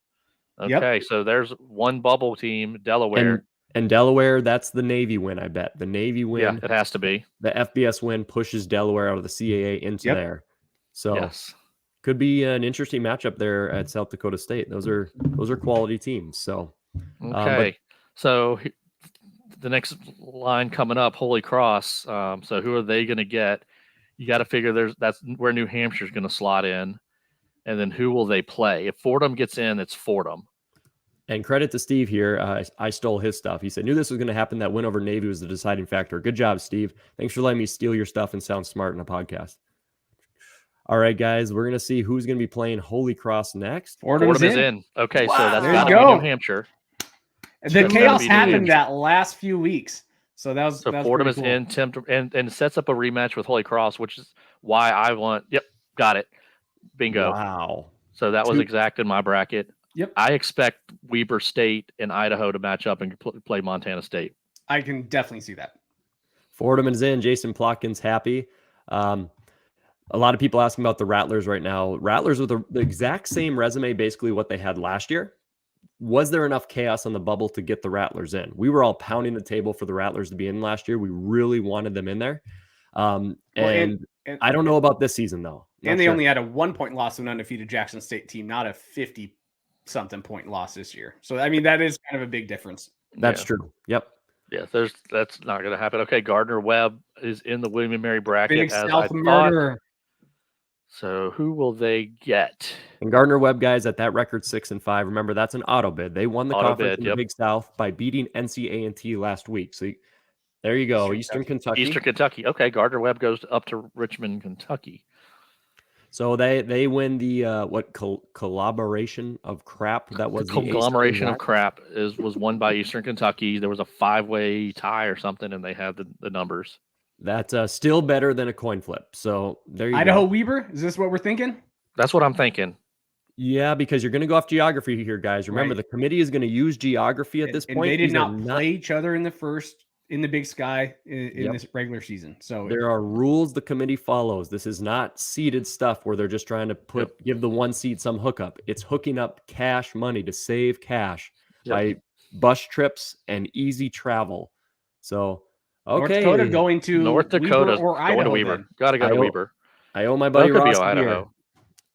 Okay, so there's one bubble team, Delaware. And Delaware, that's the Navy win, I bet. The Navy win. Yeah, it has to be. The FBS win pushes Delaware out of the CAA into there. So yes. Could be an interesting matchup there at South Dakota State. Those are quality teams. So okay. So the next line coming up, Holy Cross. So who are they going to get? You got to figure that's where New Hampshire's going to slot in, and then who will they play? If Fordham gets in, it's Fordham. And credit to Steve here. I stole his stuff. He said, knew this was going to happen. That win over Navy was the deciding factor. Good job, Steve. Thanks for letting me steal your stuff and sound smart in a podcast. All right, guys, we're going to see who's going to be playing Holy Cross next. Fordham is in. Okay, wow. So that's got to be New Hampshire. The chaos happened that last few weeks. So that was Fordham is in and sets up a rematch with Holy Cross, which is why I want. Yep, got it. Bingo. Wow. So that was exact in my bracket. Yep. I expect Weber State and Idaho to match up and play Montana State. I can definitely see that. Fordham is in. Jason Plotkin's happy. A lot of people asking about the Rattlers right now. Rattlers with the exact same resume, basically what they had last year. Was there enough chaos on the bubble to get the Rattlers in? We were all pounding the table for the Rattlers to be in last year. We really wanted them in there. And I don't know about this season, though. And they only had a 1-point loss to an undefeated Jackson State team, not a 50-something point loss this year. So, I mean, that is kind of a big difference. That's true. Yep. Yeah, that's not going to happen. Okay, Gardner Webb is in the William & Mary bracket. Big South murderer. So who will they get? And Gardner Webb, guys, at that record 6-5. Remember, that's an auto bid. They won the conference in the Big South by beating NC A&T last week. So there you go, Eastern Kentucky. Eastern Kentucky. Okay, Gardner Webb goes up to Richmond, Kentucky. So they win the collaboration of crap. That was the conglomeration of crap was won by Eastern Kentucky. There was a 5-way tie or something, and they had the numbers. That's still better than a coin flip. So there you Idaho go. Weber, is this what we're thinking? That's what I'm thinking. Yeah, because you're going to go off geography here, guys. Remember, Right. the committee is going to use geography at this And point. they did These are not play each other in the Big Sky in Yep. this regular season. So There are rules the committee follows. This is not seeded stuff where they're just trying to give the one seed some hookup. It's hooking up cash money to save cash by bus trips and easy travel. So, North Dakota okay. going to North Weber Dakota's or going to Idaho. Weber. Got to go to Weber. I owe my Well, buddy it could be Ross a beer. Idaho.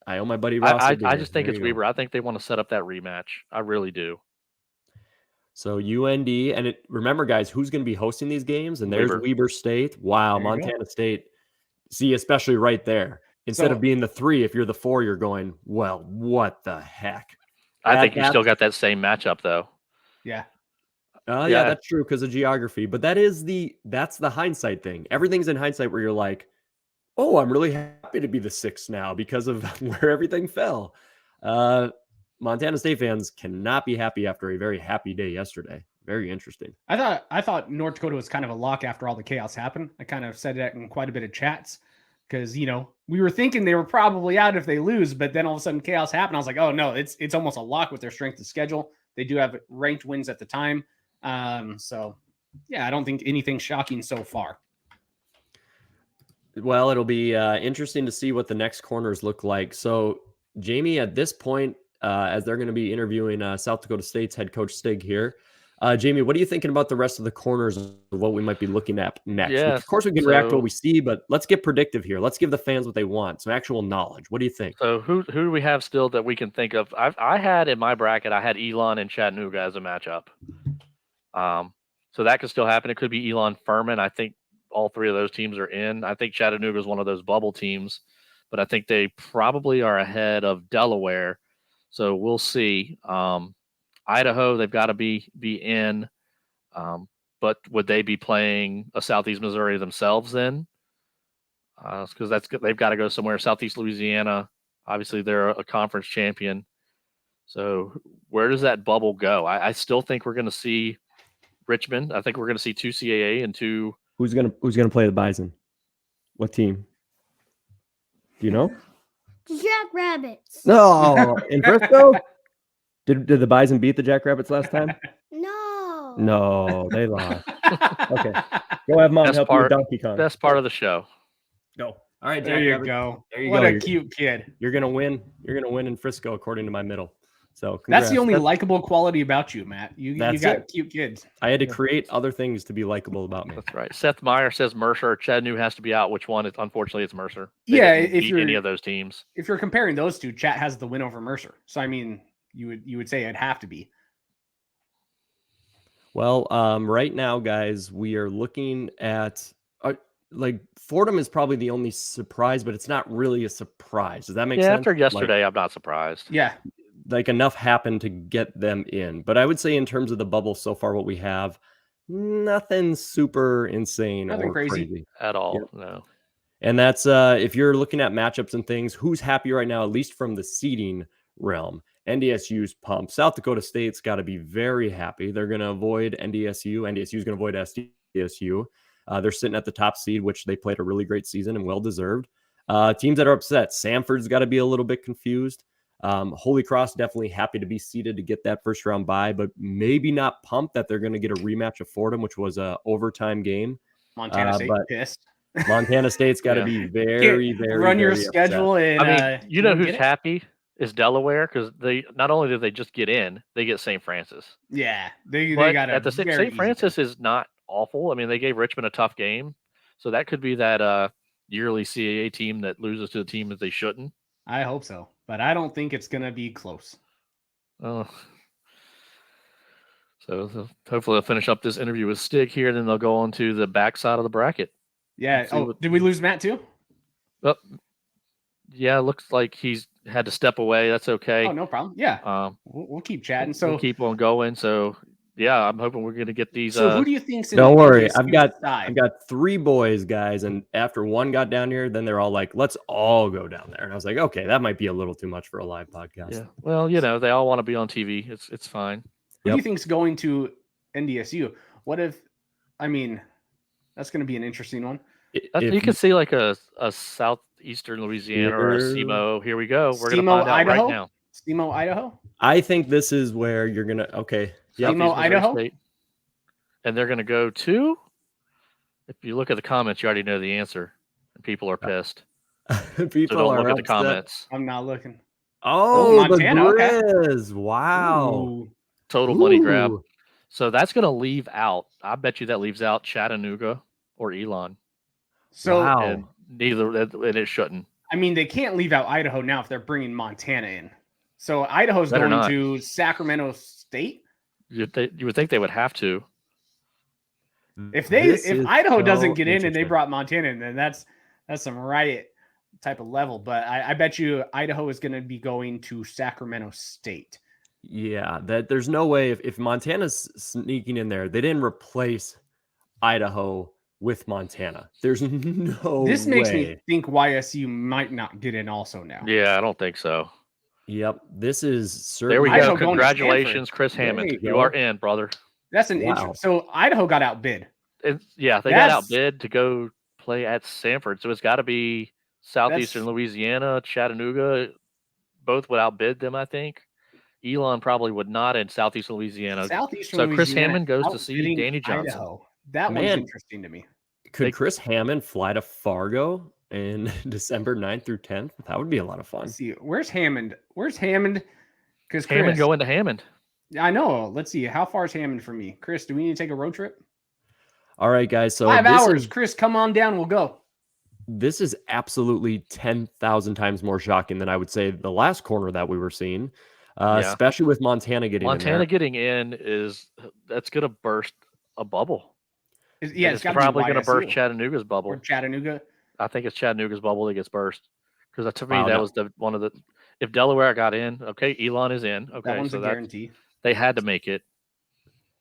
I owe my buddy Ross a beer. I just think There it's you go. Weber. I think they want to set up that rematch. I really do. So UND, and remember, guys, who's going to be hosting these games? And there's Weber State. Wow, There you Montana go. State. See, especially right there. Instead So- of being the 3, if you're the 4, you're going, well, what the heck? I think you still got that same matchup, though. Yeah. Yeah, that's true because of geography. But that's the hindsight thing. Everything's in hindsight where you're like, oh, I'm really happy to be the 6th now because of where everything fell. Montana State fans cannot be happy after a very happy day yesterday. Very interesting. I thought North Dakota was kind of a lock after all the chaos happened. I kind of said that in quite a bit of chats because, we were thinking they were probably out if they lose, but then all of a sudden chaos happened. I was like, oh no, it's almost a lock with their strength of schedule. They do have ranked wins at the time. So yeah, I don't think anything shocking so far. Well, it'll be interesting to see what the next corners look like. So Jamie, at this point, as they're going to be interviewing South Dakota State's head coach Stig here. Jamie, what are you thinking about the rest of the corners of what we might be looking at next? Yeah, Of course, we can react to what we see, but let's get predictive here. Let's give the fans what they want, some actual knowledge. What do you think? So who do we have still that we can think of? I had in my bracket, I had Elon and Chattanooga as a matchup. So that could still happen. It could be Elon Furman. I think all 3 of those teams are in. I think Chattanooga is one of those bubble teams, but I think they probably are ahead of Delaware. So we'll see. Idaho, they've got to be in. But would they be playing a Southeast Missouri themselves then? Because they've got to go somewhere. Southeast Louisiana, obviously they're a conference champion. So where does that bubble go? I still think we're going to see Richmond. I think we're going to see 2 CAA and 2. Who's gonna play the Bison? What team? Do you know? Jackrabbits. No, in Frisco. Did the Bison beat the Jackrabbits last time? No. No, they lost. Okay, go have mom help you with Donkey Kong. Best part of the show. Go. All right, There you Jackrabbits. go. There you what go. a cute kid. You're gonna win. You're gonna win in Frisco, according to my middle. So That's the congrats. only likable quality about you, Matt. You That's got it. cute kids. I had to create other things to be likable about me. That's right. Seth Meyer says Mercer. Chattanooga has to be out. Which one? Unfortunately, it's Mercer. They Yeah, didn't if beat you're any of those teams. If you're comparing those two, Chat has the win over Mercer. So I mean, you would say it'd have to be. Well, right now, guys, we are looking at like Fordham is probably the only surprise, but it's not really a surprise. Does that make sense? After yesterday, I'm not surprised. Yeah. Like enough happened to get them in. But I would say in terms of the bubble so far, what we have, nothing super insane Nothing or crazy. At all. Yep. No. And that's if you're looking at matchups and things, who's happy right now, at least from the seeding realm? NDSU's pumped. South Dakota State's got to be very happy. They're going to avoid NDSU. NDSU's going to avoid SDSU. They're sitting at the top seed, which they played a really great season and well-deserved. Teams that are upset, Samford's got to be a little bit confused. Holy Cross definitely happy to be seeded to get that first round bye, but maybe not pumped that they're going to get a rematch of Fordham, which was a overtime game. Montana State but pissed. Montana State's got to be very, very run your very schedule upset. and I mean, you know won't who's get it? happy is Delaware, because they not only did they just get in, they get St. Francis. Yeah, they But got at the very St. easy Francis is not awful. I mean, they gave Richmond a tough game, so that could be that yearly CAA team that loses to the team that they shouldn't. I hope so, but I don't think it's gonna be close. Oh. So hopefully they'll finish up this interview with Stig here, then they'll go on to the backside of the bracket. Yeah. Let's see Oh, what- did we lose Matt too? Oh, yeah, looks like he's had to step away. That's okay. Oh, no problem. Yeah, we'll keep chatting. So We'll keep on going. So yeah, I'm hoping we're going to get these. So who do you think's in Don't worry, NDSU's I've got side? 3 boys, guys, and after one got down here, then they're all like, "Let's all go down there." And I was like, "Okay, that might be a little too much for a live podcast." Yeah. Well, they all want to be on TV. It's fine. Who do you think's going to NDSU? What if? I mean, that's going to be an interesting one. You could see like a southeastern Louisiana or a SEMO. Here we go. We're going to SEMO, find out Idaho? right now. SEMO, Idaho. I think this is where you're gonna. Okay. Yep. SEMO, Missouri Idaho? State. And they're going to go to. If you look at the comments, you already know the answer, and people are pissed. People So don't are look at the upset. comments. I'm not looking. Oh, the Montana, okay. Grizz. Wow. Ooh. Total money grab. Ooh. So that's going to leave out. I bet you that leaves out Chattanooga or Elon. So, Wow. And neither, and it shouldn't. I mean, they can't leave out Idaho now if they're bringing Montana in. So Idaho's Better going not. to Sacramento State. You would think they would have to. If This is Idaho so doesn't get in and they interesting. brought Montana in, then that's some riot type of level. But I bet you Idaho is going to be going to Sacramento State. Yeah, that there's no way if Montana's sneaking in there, they didn't replace Idaho with Montana. There's no This makes me way. think YSU might not get in also now. Yeah, I don't think so. Yep, this is There we certainly. Idaho go. going to Congratulations, Chris There Hammond. you You go. are in, brother. That's an Wow. interesting. So Idaho got outbid. Yeah, they got outbid to go play at Sanford. So it's got to be Southeastern Louisiana, Chattanooga. Both would outbid them, I think. Elon probably would not in Southeastern Louisiana. Southeastern So Chris Louisiana Hammond goes to see outbidding Danny Johnson. Idaho. That one's Man. interesting to me. Could Chris Hammond fly to Fargo in December 9th through 10th? That would be a lot of fun. Let's see. Where's Hammond? Because Hammond going to Hammond. I know. Let's see. How far is Hammond from me? Chris, do we need to take a road trip? All right, guys. So 5 this hours. is- Chris, come on down. We'll go. This is absolutely 10,000 times more shocking than I would say the last corner that we were seeing, Yeah. especially with Montana getting in Montana there. getting in that's going to burst a bubble. Yeah, And it's it's probably going to burst Chattanooga's or bubble. Chattanooga. I think it's Chattanooga's bubble that gets burst. Because to me, Wow, that no. was one of the. If Delaware got in, okay, Elon is in. Okay, That one's so a guarantee. they had to make it.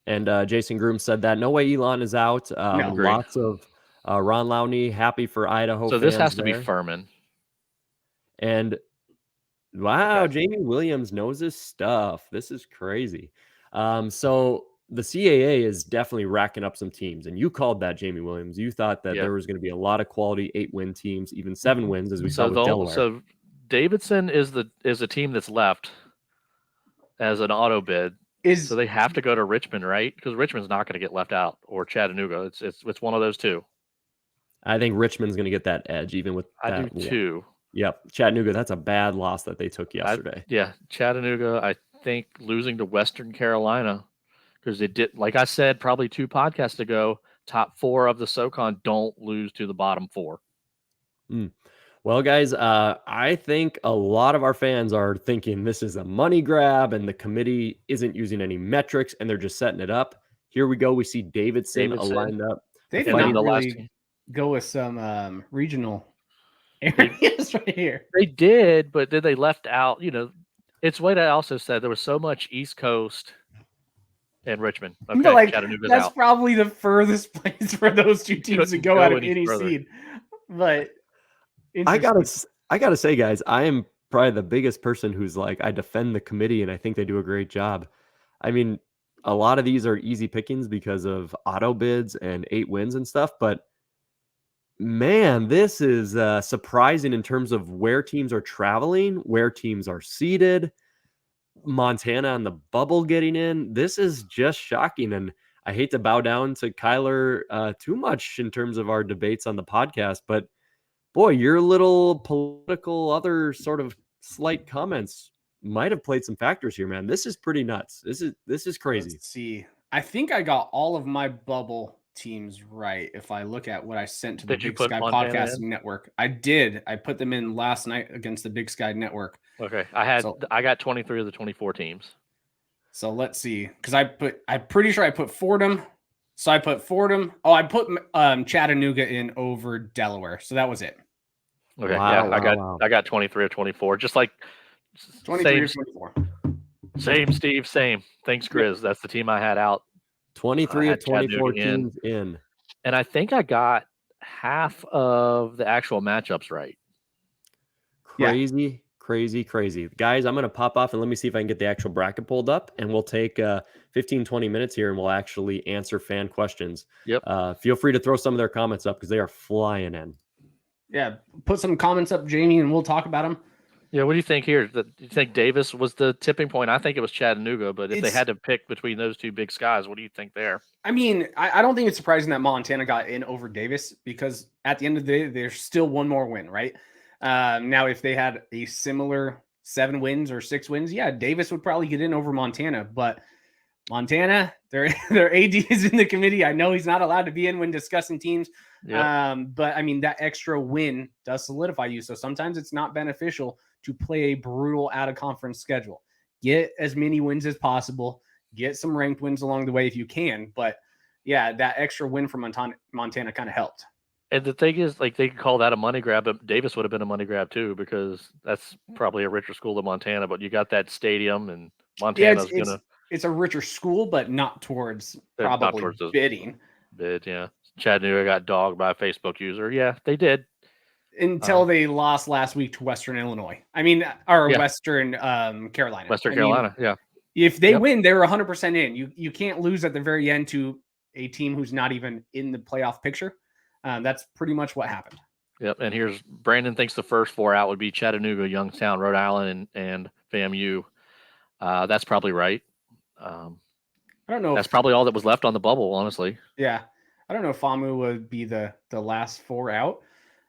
And Jason Groom said that no way Elon is out. No. Agreed. Lots of Ron Lowney happy for Idaho. So this fans has to be there. Furman. And wow, Okay. Jamie Williams knows his stuff. This is crazy. So the CAA is definitely racking up some teams, and you called that, Jamie Williams. You thought that Yeah. there was going to be a lot of quality 8-win teams, even 7 wins, as we saw with Delaware. So Davidson is a team that's left as an auto bid. So they have to go to Richmond, right? Because Richmond's not going to get left out, or Chattanooga. It's one of those two. I think Richmond's going to get that edge, even with I that. do too. Yep, Chattanooga. That's a bad loss that they took yesterday. Chattanooga. I think losing to Western Carolina because they did, like I said, probably 2 podcasts ago. Top 4 of the SoCon don't lose to the bottom 4. Well, guys, I think a lot of our fans are thinking this is a money grab and the committee isn't using any metrics and they're just setting it up. Here we go. We see Davidson lined up. They did Fighting not the last really team. go with some regional areas right here. They did, but then they left out, it's what I also said. There was so much East Coast and Richmond. Okay, No, like, Chattanooga's that's out. probably the furthest place for those two teams to Couldn't go go out of any any further. seed. But I interesting. gotta say, guys, I am probably the biggest person who's like, I defend the committee and I think they do a great job. I mean, a lot of these are easy pickings because of auto bids and 8 wins and stuff, but man, this is surprising in terms of where teams are traveling, where teams are seated. Montana on the bubble getting in. This is just shocking. And I hate to bow down to Kylor too much in terms of our debates on the podcast, but boy, your little political other sort of slight comments might have played some factors here, man. This is pretty nuts. This is crazy. Let's see. I think I got all of my bubble teams right. If I look at what I sent to the Did you Big put Sky Montana Podcast in? Network, I did. I put them in last night against the Big Sky Network. Okay, So- I got 23 of the 24 teams. So let's see, because I'm pretty sure I put Fordham. So I put Fordham. Oh, I put Chattanooga in over Delaware. So that was it. Okay, Wow, yeah, wow. I got 23 of 24. Just like 23 or same, 24. same, Steve, same. Thanks, Grizz. That's the team I had out. 23 I of had 24 Chattanooga in. teams in. And I think I got half of the actual matchups right. Yeah. Crazy. Guys, I'm going to pop off and let me see if I can get the actual bracket pulled up, and we'll take 15, 20 minutes here and we'll actually answer fan questions. Yep. Feel free to throw some of their comments up because they are flying in. Yeah, put some comments up, Jamie, and we'll talk about them. Yeah, what do you think here? Do you think Davis was the tipping point? I think it was Chattanooga, but if they had to pick between those two big skies, what do you think there? I mean, I don't think it's surprising that Montana got in over Davis because at the end of the day, there's still one more win, right? Now, if they had a similar 7 wins or 6 wins, yeah, Davis would probably get in over Montana. But Montana, their AD is in the committee. I know he's not allowed to be in when discussing teams. Yep. But I mean, that extra win does solidify you. So sometimes it's not beneficial to play a brutal out of conference schedule. Get as many wins as possible. Get some ranked wins along the way if you can. But yeah, that extra win from Montana kind of helped. And the thing is, like, they could call that a money grab, but Davis would have been a money grab too, because that's probably a richer school than Montana. But you got that stadium, and Montana's it's a richer school, but not towards bidding. Yeah. Chattanooga got dogged by a Facebook user. Yeah, they did. Until they lost last week to Western Illinois. I mean, Western Carolina. Western Carolina, yeah. If they win, they're 100% in. You can't lose at the very end to a team who's not even in the playoff picture. That's pretty much what happened. Yep, and here's Brandon thinks the first 4 out would be Chattanooga, Youngstown, Rhode Island, and FAMU. That's probably right. I don't know. That's probably all that was left on the bubble, honestly. Yeah. I don't know if FAMU would be the last 4 out.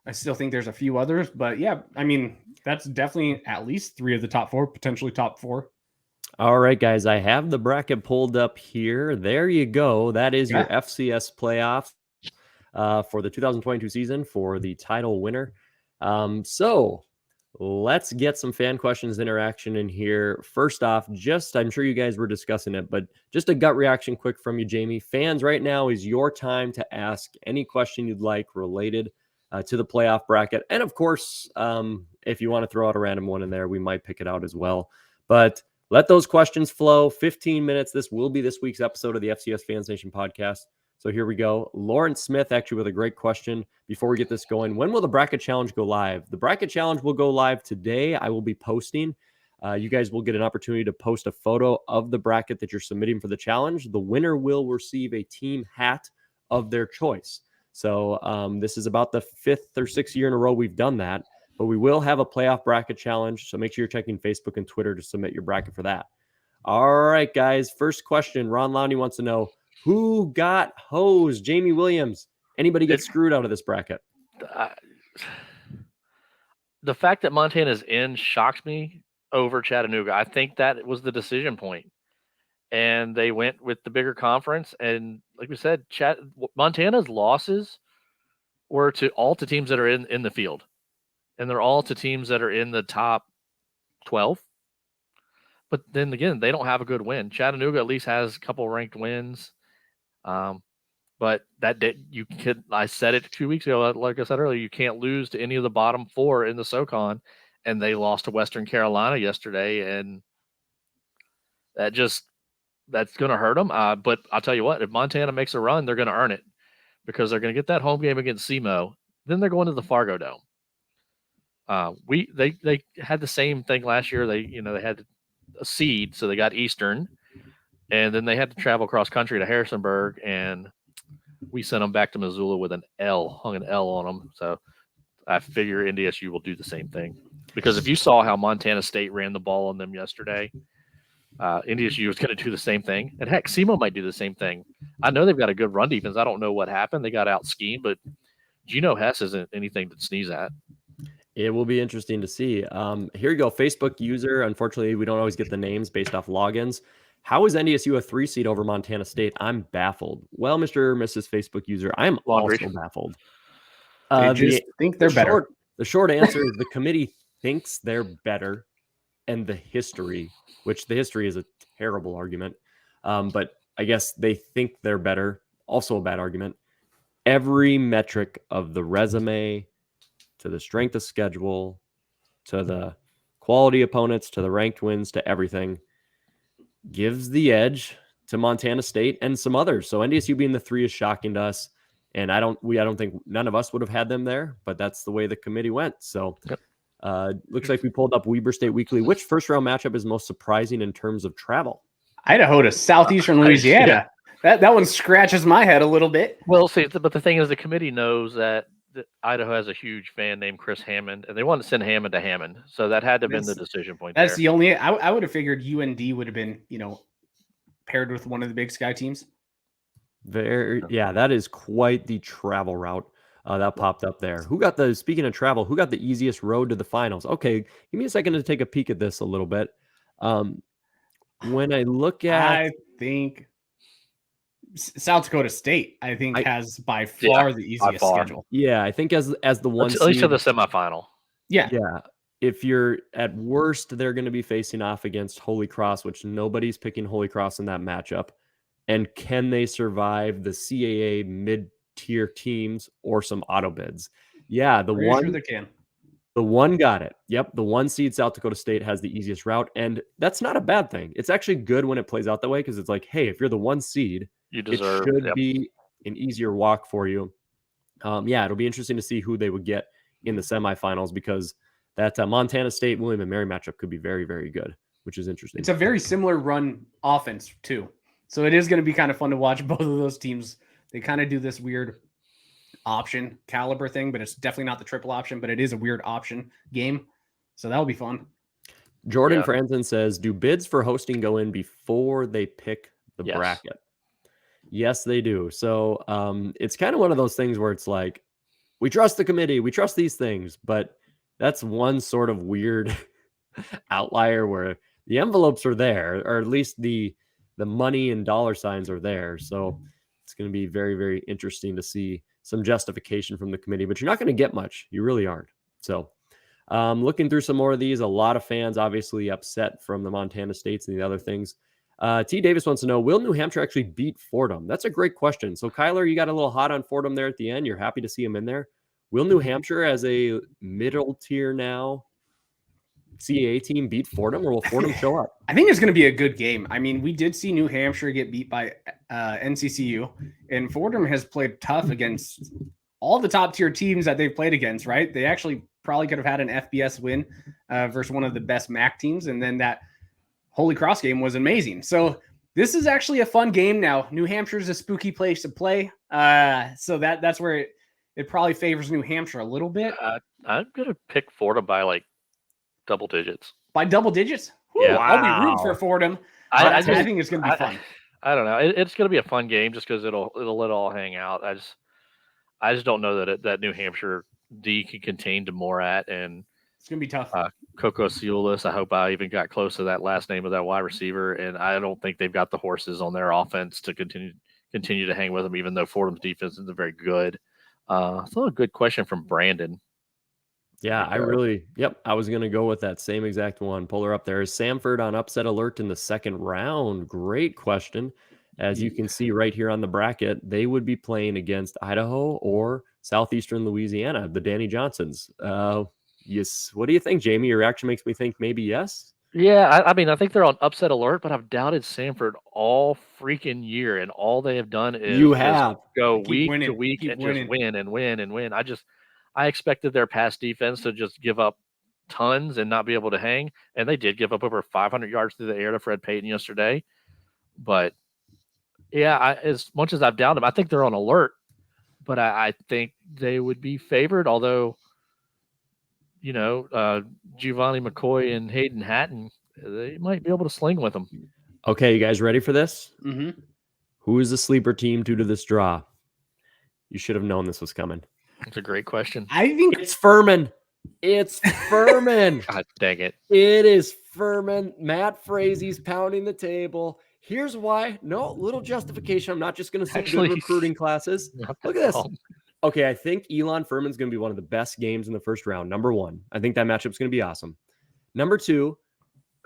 I still think there's a few others, but yeah, I mean, that's definitely at least 3 of the top 4, potentially top 4. All right, guys, I have the bracket pulled up here. There you go. That is your FCS playoff for the 2022 season for the title winner. So let's get some fan questions interaction in here. First off, I'm sure you guys were discussing it, but just a gut reaction quick from you, Jamie. Fans, right now is your time to ask any question you'd like related to the playoff bracket. And of course, if you want to throw out a random one in there, we might pick it out as well. But let those questions flow. 15 minutes. This will be this week's episode of the FCS Fans Nation podcast. So here we go. Lawrence Smith actually with a great question before we get this going. When will the bracket challenge go live? The bracket challenge will go live today. I will be posting. You guys will get an opportunity to post a photo of the bracket that you're submitting for the challenge. The winner will receive a team hat of their choice. So this is about the 5th or 6th year in a row we've done that. But we will have a playoff bracket challenge. So make sure you're checking Facebook and Twitter to submit your bracket for that. All right, guys. First question. Ron Lowney wants to know, who got hosed? Jamie Williams. Anybody get screwed out of this bracket? The fact that Montana's in shocks me over Chattanooga. I think that was the decision point. And they went with the bigger conference. And like we said, Montana's losses were to teams that are in the field. And they're all to teams that are in the top 12. But then again, they don't have a good win. Chattanooga at least has a couple ranked wins. But I said it 2 weeks ago, like I said earlier, you can't lose to any of the bottom 4 in the SoCon. And they lost to Western Carolina yesterday. And that's going to hurt them. But I'll tell you what, if Montana makes a run, they're going to earn it because they're going to get that home game against SEMO. Then they're going to the Fargo Dome. They had the same thing last year. They had a seed, so they got Eastern, and then they had to travel cross country to Harrisonburg, and we sent them back to Missoula with hung an L on them. So I figure NDSU will do the same thing because if you saw how Montana State ran the ball on them yesterday, NDSU was going to do the same thing, and heck, SEMO might do the same thing. I know they've got a good run defense. I don't know what happened. They got out schemed, but Geno Hess isn't anything to sneeze at. It will be interesting to see. Here you go. Facebook user. Unfortunately, we don't always get the names based off logins. How is NDSU a 3 seed over Montana State? I'm baffled. Well, Mr. or Mrs. Facebook user, I'm also baffled. They just think they're better. The short answer is the committee thinks they're better, and the history is a terrible argument. But I guess they think they're better. Also a bad argument. Every metric of the resume, to the strength of schedule, to the quality opponents, to the ranked wins, to everything, gives the edge to Montana State and some others. So NDSU being the 3 is shocking to us. And I don't think none of us would have had them there, but that's the way the committee went. So looks like we pulled up Weber State Weekly. Which first round matchup is most surprising in terms of travel? Idaho to Southeastern Louisiana. That one scratches my head a little bit. Well, see, but the thing is, the committee knows that Idaho has a huge fan named Chris Hammond, and they wanted to send Hammond to Hammond, so that had to have been the decision point. That's there. the only. I would have figured UND would have been, paired with one of the Big Sky teams. That is quite the travel route that popped up there. Speaking of travel, who got the easiest road to the finals? Okay, give me a second to take a peek at this a little bit. When I look at, I think South Dakota State, has by far the easiest schedule. Yeah, I think as the one at least to the semifinal. Yeah. If you're at worst, they're going to be facing off against Holy Cross, which nobody's picking Holy Cross in that matchup. And can they survive the CAA mid-tier teams or some auto bids? Yeah, the one got it. Yep, the 1 seed South Dakota State has the easiest route, and that's not a bad thing. It's actually good when it plays out that way because it's like, hey, if you're the 1 seed, it should be an easier walk for you. It'll be interesting to see who they would get in the semifinals because that Montana State William and Mary matchup could be very, very good, which is interesting. It's a very similar run offense too, so it is going to be kind of fun to watch both of those teams. They kind of do this weird option caliber thing, but it's definitely not the triple option, but it is a weird option game, so that'll be fun. Jordan Franzen says, do bids for hosting go in before they pick the bracket? Yes, they do. So it's kind of one of those things where it's like, we trust the committee, we trust these things, but that's one sort of weird outlier where the envelopes are there, or at least the money and dollar signs are there. So it's going to be very, very interesting to see some justification from the committee, but you're not going to get much. You really aren't. So looking through some more of these, a lot of fans obviously upset from the Montana States and the other things. T. Davis wants to know, will New Hampshire actually beat Fordham? That's a great question. So Kylor, you got a little hot on Fordham there at the end. You're happy to see him in there. Will New Hampshire, as a middle tier now CAA team, beat Fordham, or will Fordham show up? I think it's going to be a good game. I mean, we did see New Hampshire get beat by NCCU, and Fordham has played tough against all the top tier teams that they've played against, right? They actually probably could have had an FBS win versus one of the best MAC teams, and then that Holy Cross game was amazing. So this is actually a fun game now. New Hampshire is a spooky place to play, so that's where it probably favors New Hampshire a little bit. I'm going to pick Fordham by like double digits. By double digits? Yeah. Wow. I'll be rooting for Fordham. I think it's going to be fun. I don't know. It's going to be a fun game just because it'll let it all hang out. I just don't know that New Hampshire D can contain Demorat, and it's going to be tough. Coco Ciulis. I hope I even got close to that last name of that wide receiver, and I don't think they've got the horses on their offense to continue to hang with them, even though Fordham's defense isn't very good. So a good question from Brandon. Yeah, I was going to go with that same exact one. Pull her up there. Is Samford on upset alert in the second round? Great question. As you can see right here on the bracket, they would be playing against Idaho or Southeastern Louisiana, the Danny Johnsons. Yes. What do you think, Jamie? Your reaction makes me think maybe yes. Yeah, I mean, I think they're on upset alert, but I've doubted Samford all freaking year, and all they have done is go week to week and just win and win and win. I expected their pass defense to just give up tons and not be able to hang, and they did give up over 500 yards through the air to Fred Payton yesterday. But yeah, as much as I've doubted them, I think they're on alert, but I think they would be favored, although Giovanni McCoy and Hayden Hatton, they might be able to sling with them. Okay, you guys ready for this? Mm-hmm. Who is the sleeper team due to this draw? You should have known this was coming. That's a great question. I think it's Furman. It's Furman. God dang it. It is Furman. Matt Frazee's pounding the table. Here's why. No, little justification. I'm not just going to say good recruiting classes. Look at this. Okay, I think Elon Furman's going to be one of the best games in the first round. Number one. I think that matchup's going to be awesome. Number two,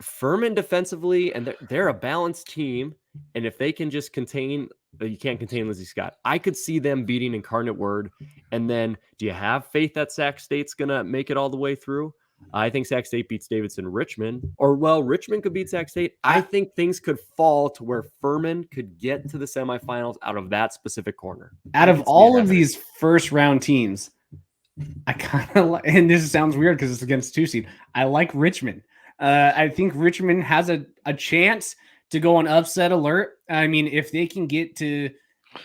Furman defensively, and they're a balanced team. And if they can just contain, you can't contain Lizzie Scott. I could see them beating Incarnate Word. And then do you have faith that Sac State's going to make it all the way through? I think Sac State beats Davidson Richmond. Richmond could beat Sac State. I think things could fall to where Furman could get to the semifinals out of that specific corner. Out of all of these first round teams, I kind of like, and this sounds weird because it's against 2 seed. I like Richmond. I think Richmond has a chance to go on upset alert. I mean, if they can get to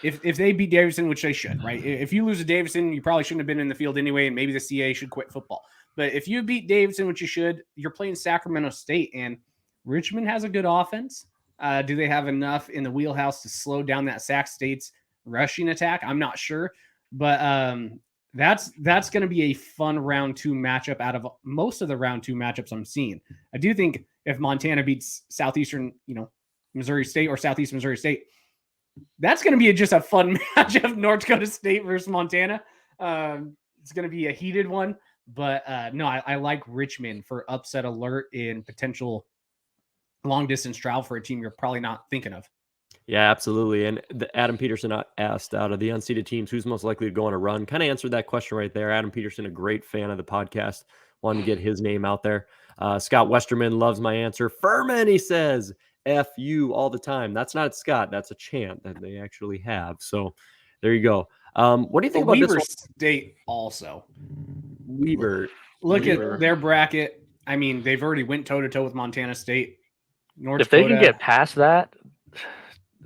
if they beat Davidson, which they should, right? If you lose to Davidson, you probably shouldn't have been in the field anyway, and maybe the CA should quit football. But if you beat Davidson, which you should, you're playing Sacramento State, and Richmond has a good offense. Do they have enough in the wheelhouse to slow down that Sac State's rushing attack? I'm not sure, but that's going to be a fun round 2 matchup out of most of the round 2 matchups I'm seeing. I do think if Montana beats Southeastern, Missouri State or Southeast Missouri State, that's going to be just a fun matchup. North Dakota State versus Montana. It's going to be a heated one, but no, I like Richmond for upset alert in potential long distance travel for a team you're probably not thinking of. Yeah, absolutely. And Adam Peterson asked, out of the unseeded teams, who's most likely to go on a run? Kind of answered that question right there. Adam Peterson, a great fan of the podcast, wanted to get his name out there. Scott Westerman loves my answer. Furman, he says, F you all the time. That's not Scott. That's a chant that they actually have. So there you go. What do you think about Weber this one? State also? Weber. Look at their bracket. I mean, they've already went toe-to-toe with Montana State. North If Dakota, they can get past that,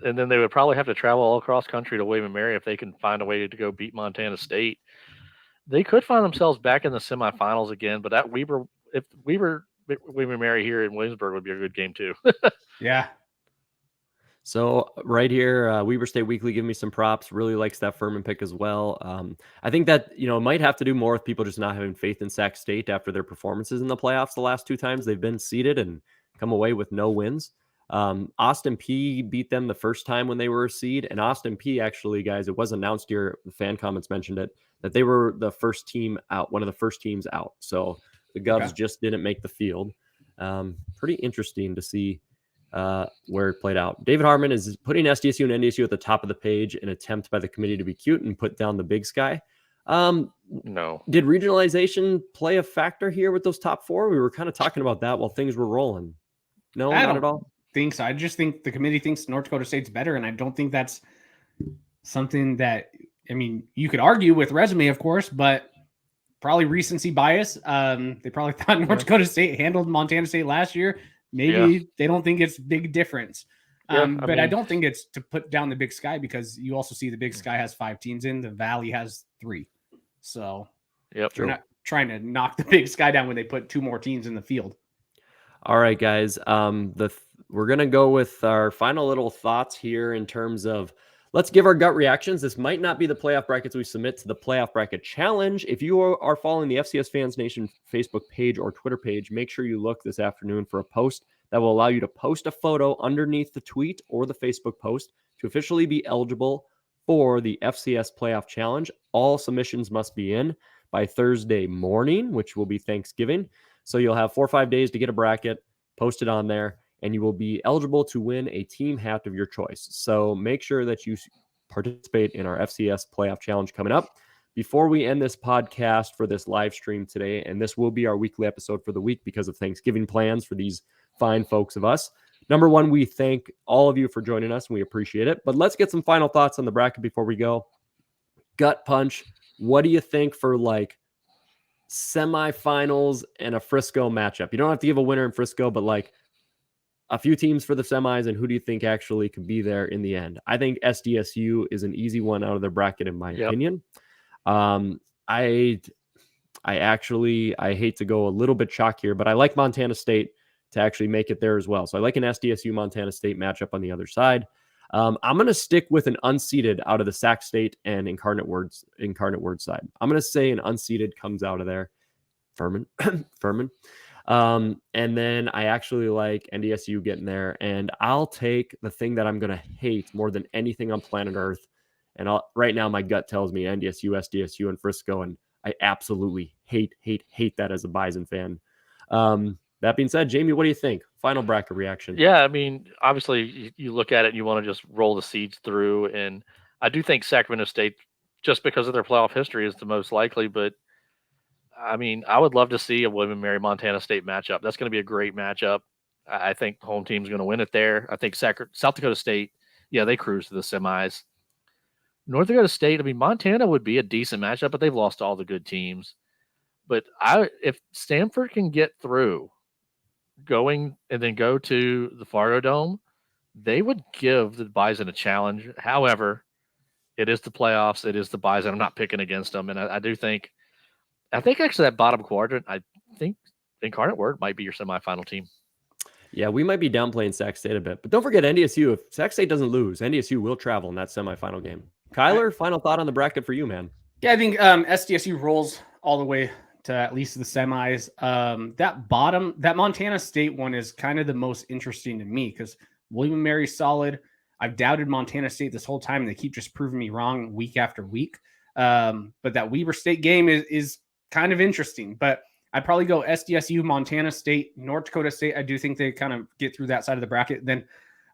and then they would probably have to travel all across country to William & Mary if they can find a way to go beat Montana State. They could find themselves back in the semifinals again, but that William & Mary here in Williamsburg would be a good game too. Yeah. So right here, Weber State Weekly giving me some props. Really likes that Furman pick as well. I think that, it might have to do more with people just not having faith in Sac State after their performances in the playoffs the last 2 times they've been seeded and come away with no wins. Austin P beat them the first time when they were a seed, and Austin P actually, guys, it was announced here, the fan comments mentioned it, that they were the first team out, one of the first teams out. So the Govs just didn't make the field. Pretty interesting to see where it played out. David Harmon is putting SDSU and NDSU at the top of the page, an attempt by the committee to be cute and put down the Big Sky. No. Did regionalization play a factor here with those top 4? We were kind of talking about that while things were rolling. No, not at all. Think so. I just think the committee thinks North Dakota State's better, and I don't think that's something that, I mean, you could argue with resume, of course, but probably recency bias. They probably thought North Dakota State handled Montana State last year. Maybe they don't think it's big difference. But I don't think it's to put down the Big Sky, because you also see the Big Sky has 5 teams in, the Valley has 3. So you're not trying to knock the Big Sky down when they put 2 more teams in the field. All right, guys. We're going to go with our final little thoughts here in terms of, let's give our gut reactions. This might not be the playoff brackets we submit to the playoff bracket challenge. If you are following the FCS Fans Nation Facebook page or Twitter page, make sure you look this afternoon for a post that will allow you to post a photo underneath the tweet or the Facebook post to officially be eligible for the FCS Playoff Challenge. All submissions must be in by Thursday morning, which will be Thanksgiving. So you'll have 4 or 5 days to get a bracket, post it on there, and you will be eligible to win a team hat of your choice. So make sure that you participate in our FCS Playoff Challenge coming up. Before we end this podcast for this live stream today, and this will be our weekly episode for the week because of Thanksgiving plans for these fine folks of us. Number one, we thank all of you for joining us, and we appreciate it. But let's get some final thoughts on the bracket before we go. Gut punch. What do you think for like semifinals and a Frisco matchup? You don't have to give a winner in Frisco, but like a few teams for the semis, and who do you think actually could be there in the end? I think SDSU is an easy one out of their bracket, in my opinion. I hate to go a little bit chalk here, but I like Montana State to actually make it there as well. So I like an SDSU Montana State matchup on the other side. I'm going to stick with an unseeded out of the Sac State and Incarnate Word side. I'm going to say an unseeded comes out of there. Furman. And then I actually like NDSU getting there, and I'll take the thing that I'm going to hate more than anything on planet Earth. And right now my gut tells me NDSU, SDSU, and Frisco, and I absolutely hate that as a Bison fan. That being said, Jamie, what do you think? Final bracket reaction. Yeah, I mean, obviously you look at it and you want to just roll the seeds through, and I do think Sacramento State, just because of their playoff history, is the most likely, but I mean, I would love to see a William & Mary Montana State matchup. That's going to be a great matchup. I think the home team's going to win it there. I think South Dakota State, they cruise to the semis. North Dakota State, I mean, Montana would be a decent matchup, but they've lost all the good teams. But if Stanford can get through going and then go to the Fargo Dome, they would give the Bison a challenge. However, it is the playoffs. It is the buys, and I'm not picking against them. And I think actually that bottom quadrant, I think Incarnate Word might be your semifinal team. Yeah, we might be downplaying Sac State a bit, but don't forget NDSU. If Sac State doesn't lose, NDSU will travel in that semifinal game. Kylor, final thought on the bracket for you, man. Yeah, I think SDSU rolls all the way to at least the semis. That Montana State one is kind of the most interesting to me because William & Mary's solid. I've doubted Montana State this whole time, and they keep just proving me wrong week after week. But that Weber State game is kind of interesting. But I'd probably go SDSU, Montana State, North Dakota State. I do think they kind of get through that side of the bracket. Then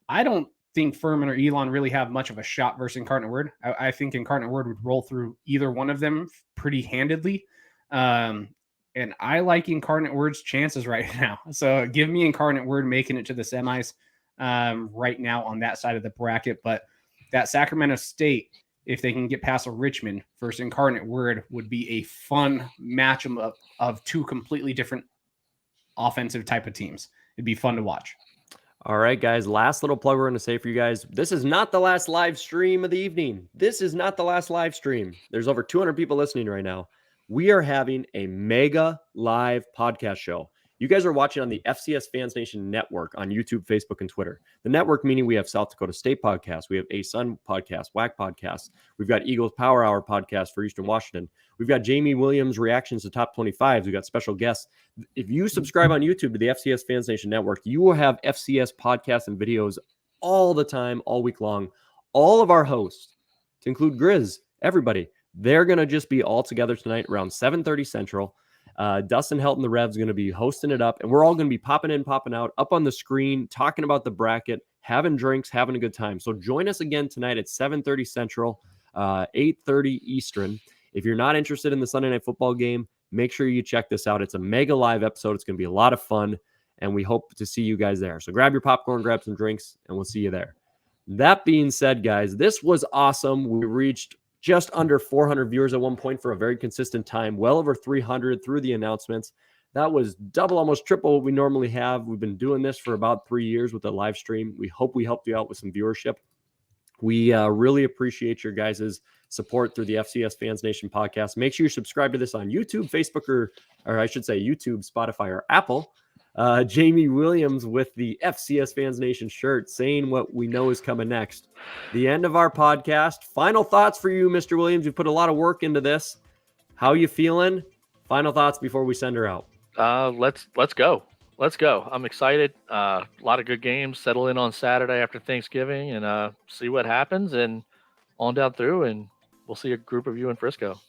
I don't think Furman or Elon really have much of a shot versus Incarnate Word. I think Incarnate Word would roll through either one of them pretty handedly. And I like Incarnate Word's chances right now. So give me Incarnate Word making it to the semis right now on that side of the bracket. But that Sacramento State, if they can get past a Richmond versus Incarnate Word, would be a fun matchup of two completely different offensive type of teams. It'd be fun to watch. All right, guys, last little plug we're going to say for you guys. This is not the last live stream of the evening. This is not the last live stream. There's over 200 people listening right now. We are having a mega live podcast show. You guys are watching on the FCS Fans Nation network on YouTube, Facebook, and Twitter. The network meaning we have South Dakota State podcast, we have A-Sun podcast, WAC podcast, we've got Eagles Power Hour podcast for Eastern Washington. We've got Jamie Williams reactions to top 25s. We've got special guests. If you subscribe on YouTube to the FCS Fans Nation network, you will have FCS podcasts and videos all the time, all week long. All of our hosts, to include Grizz, everybody, they're going to just be all together tonight around 7:30 Central. Dustin Helton, the Rev's going to be hosting it up, and we're all going to be popping in, popping out, up on the screen, talking about the bracket, having drinks, having a good time. So join us again tonight at 7:30 Central, 8:30 Eastern. If you're not interested in the Sunday Night Football game, make sure you check this out. It's a mega live episode. It's going to be a lot of fun, and we hope to see you guys there. So grab your popcorn, grab some drinks, and we'll see you there. That being said, guys, this was awesome. We reached just under 400 viewers at one point for a very consistent time, well over 300 through the announcements. That was double, almost triple what we normally have. We've been doing this for about 3 years with the live stream. We hope we helped you out with some viewership. We really appreciate your guys' support through the FCS Fans Nation podcast. Make sure you subscribe to this on YouTube, Facebook, or I should say YouTube, Spotify, or Apple. Jamie Williams with the FCS Fans Nation shirt saying what we know is coming next. The end of our podcast. Final thoughts for you, Mr. Williams. You've put a lot of work into this. How you feeling? Final thoughts before we send her out. Let's go. Let's go. I'm excited. A lot of good games. Settle in on Saturday after Thanksgiving and see what happens and on down through, and we'll see a group of you in Frisco.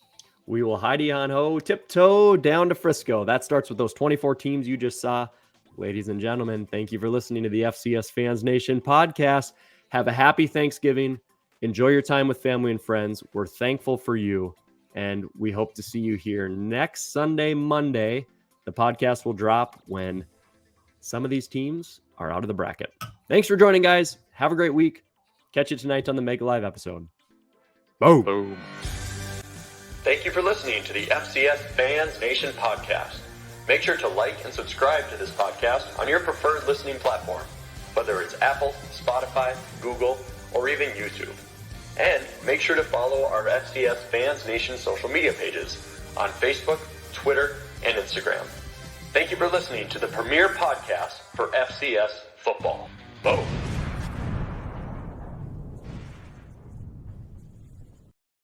We will Heidi on ho, tiptoe down to Frisco. That starts with those 24 teams you just saw. Ladies and gentlemen, thank you for listening to the FCS Fans Nation podcast. Have a happy Thanksgiving. Enjoy your time with family and friends. We're thankful for you, and we hope to see you here next Sunday, Monday. The podcast will drop when some of these teams are out of the bracket. Thanks for joining, guys. Have a great week. Catch you tonight on the Mega Live episode. Boom. Boom. Thank you for listening to the FCS Fans Nation podcast. Make sure to like and subscribe to this podcast on your preferred listening platform, whether it's Apple, Spotify, Google, or even YouTube. And make sure to follow our FCS Fans Nation social media pages on Facebook, Twitter, and Instagram. Thank you for listening to the premier podcast for FCS football. Boom.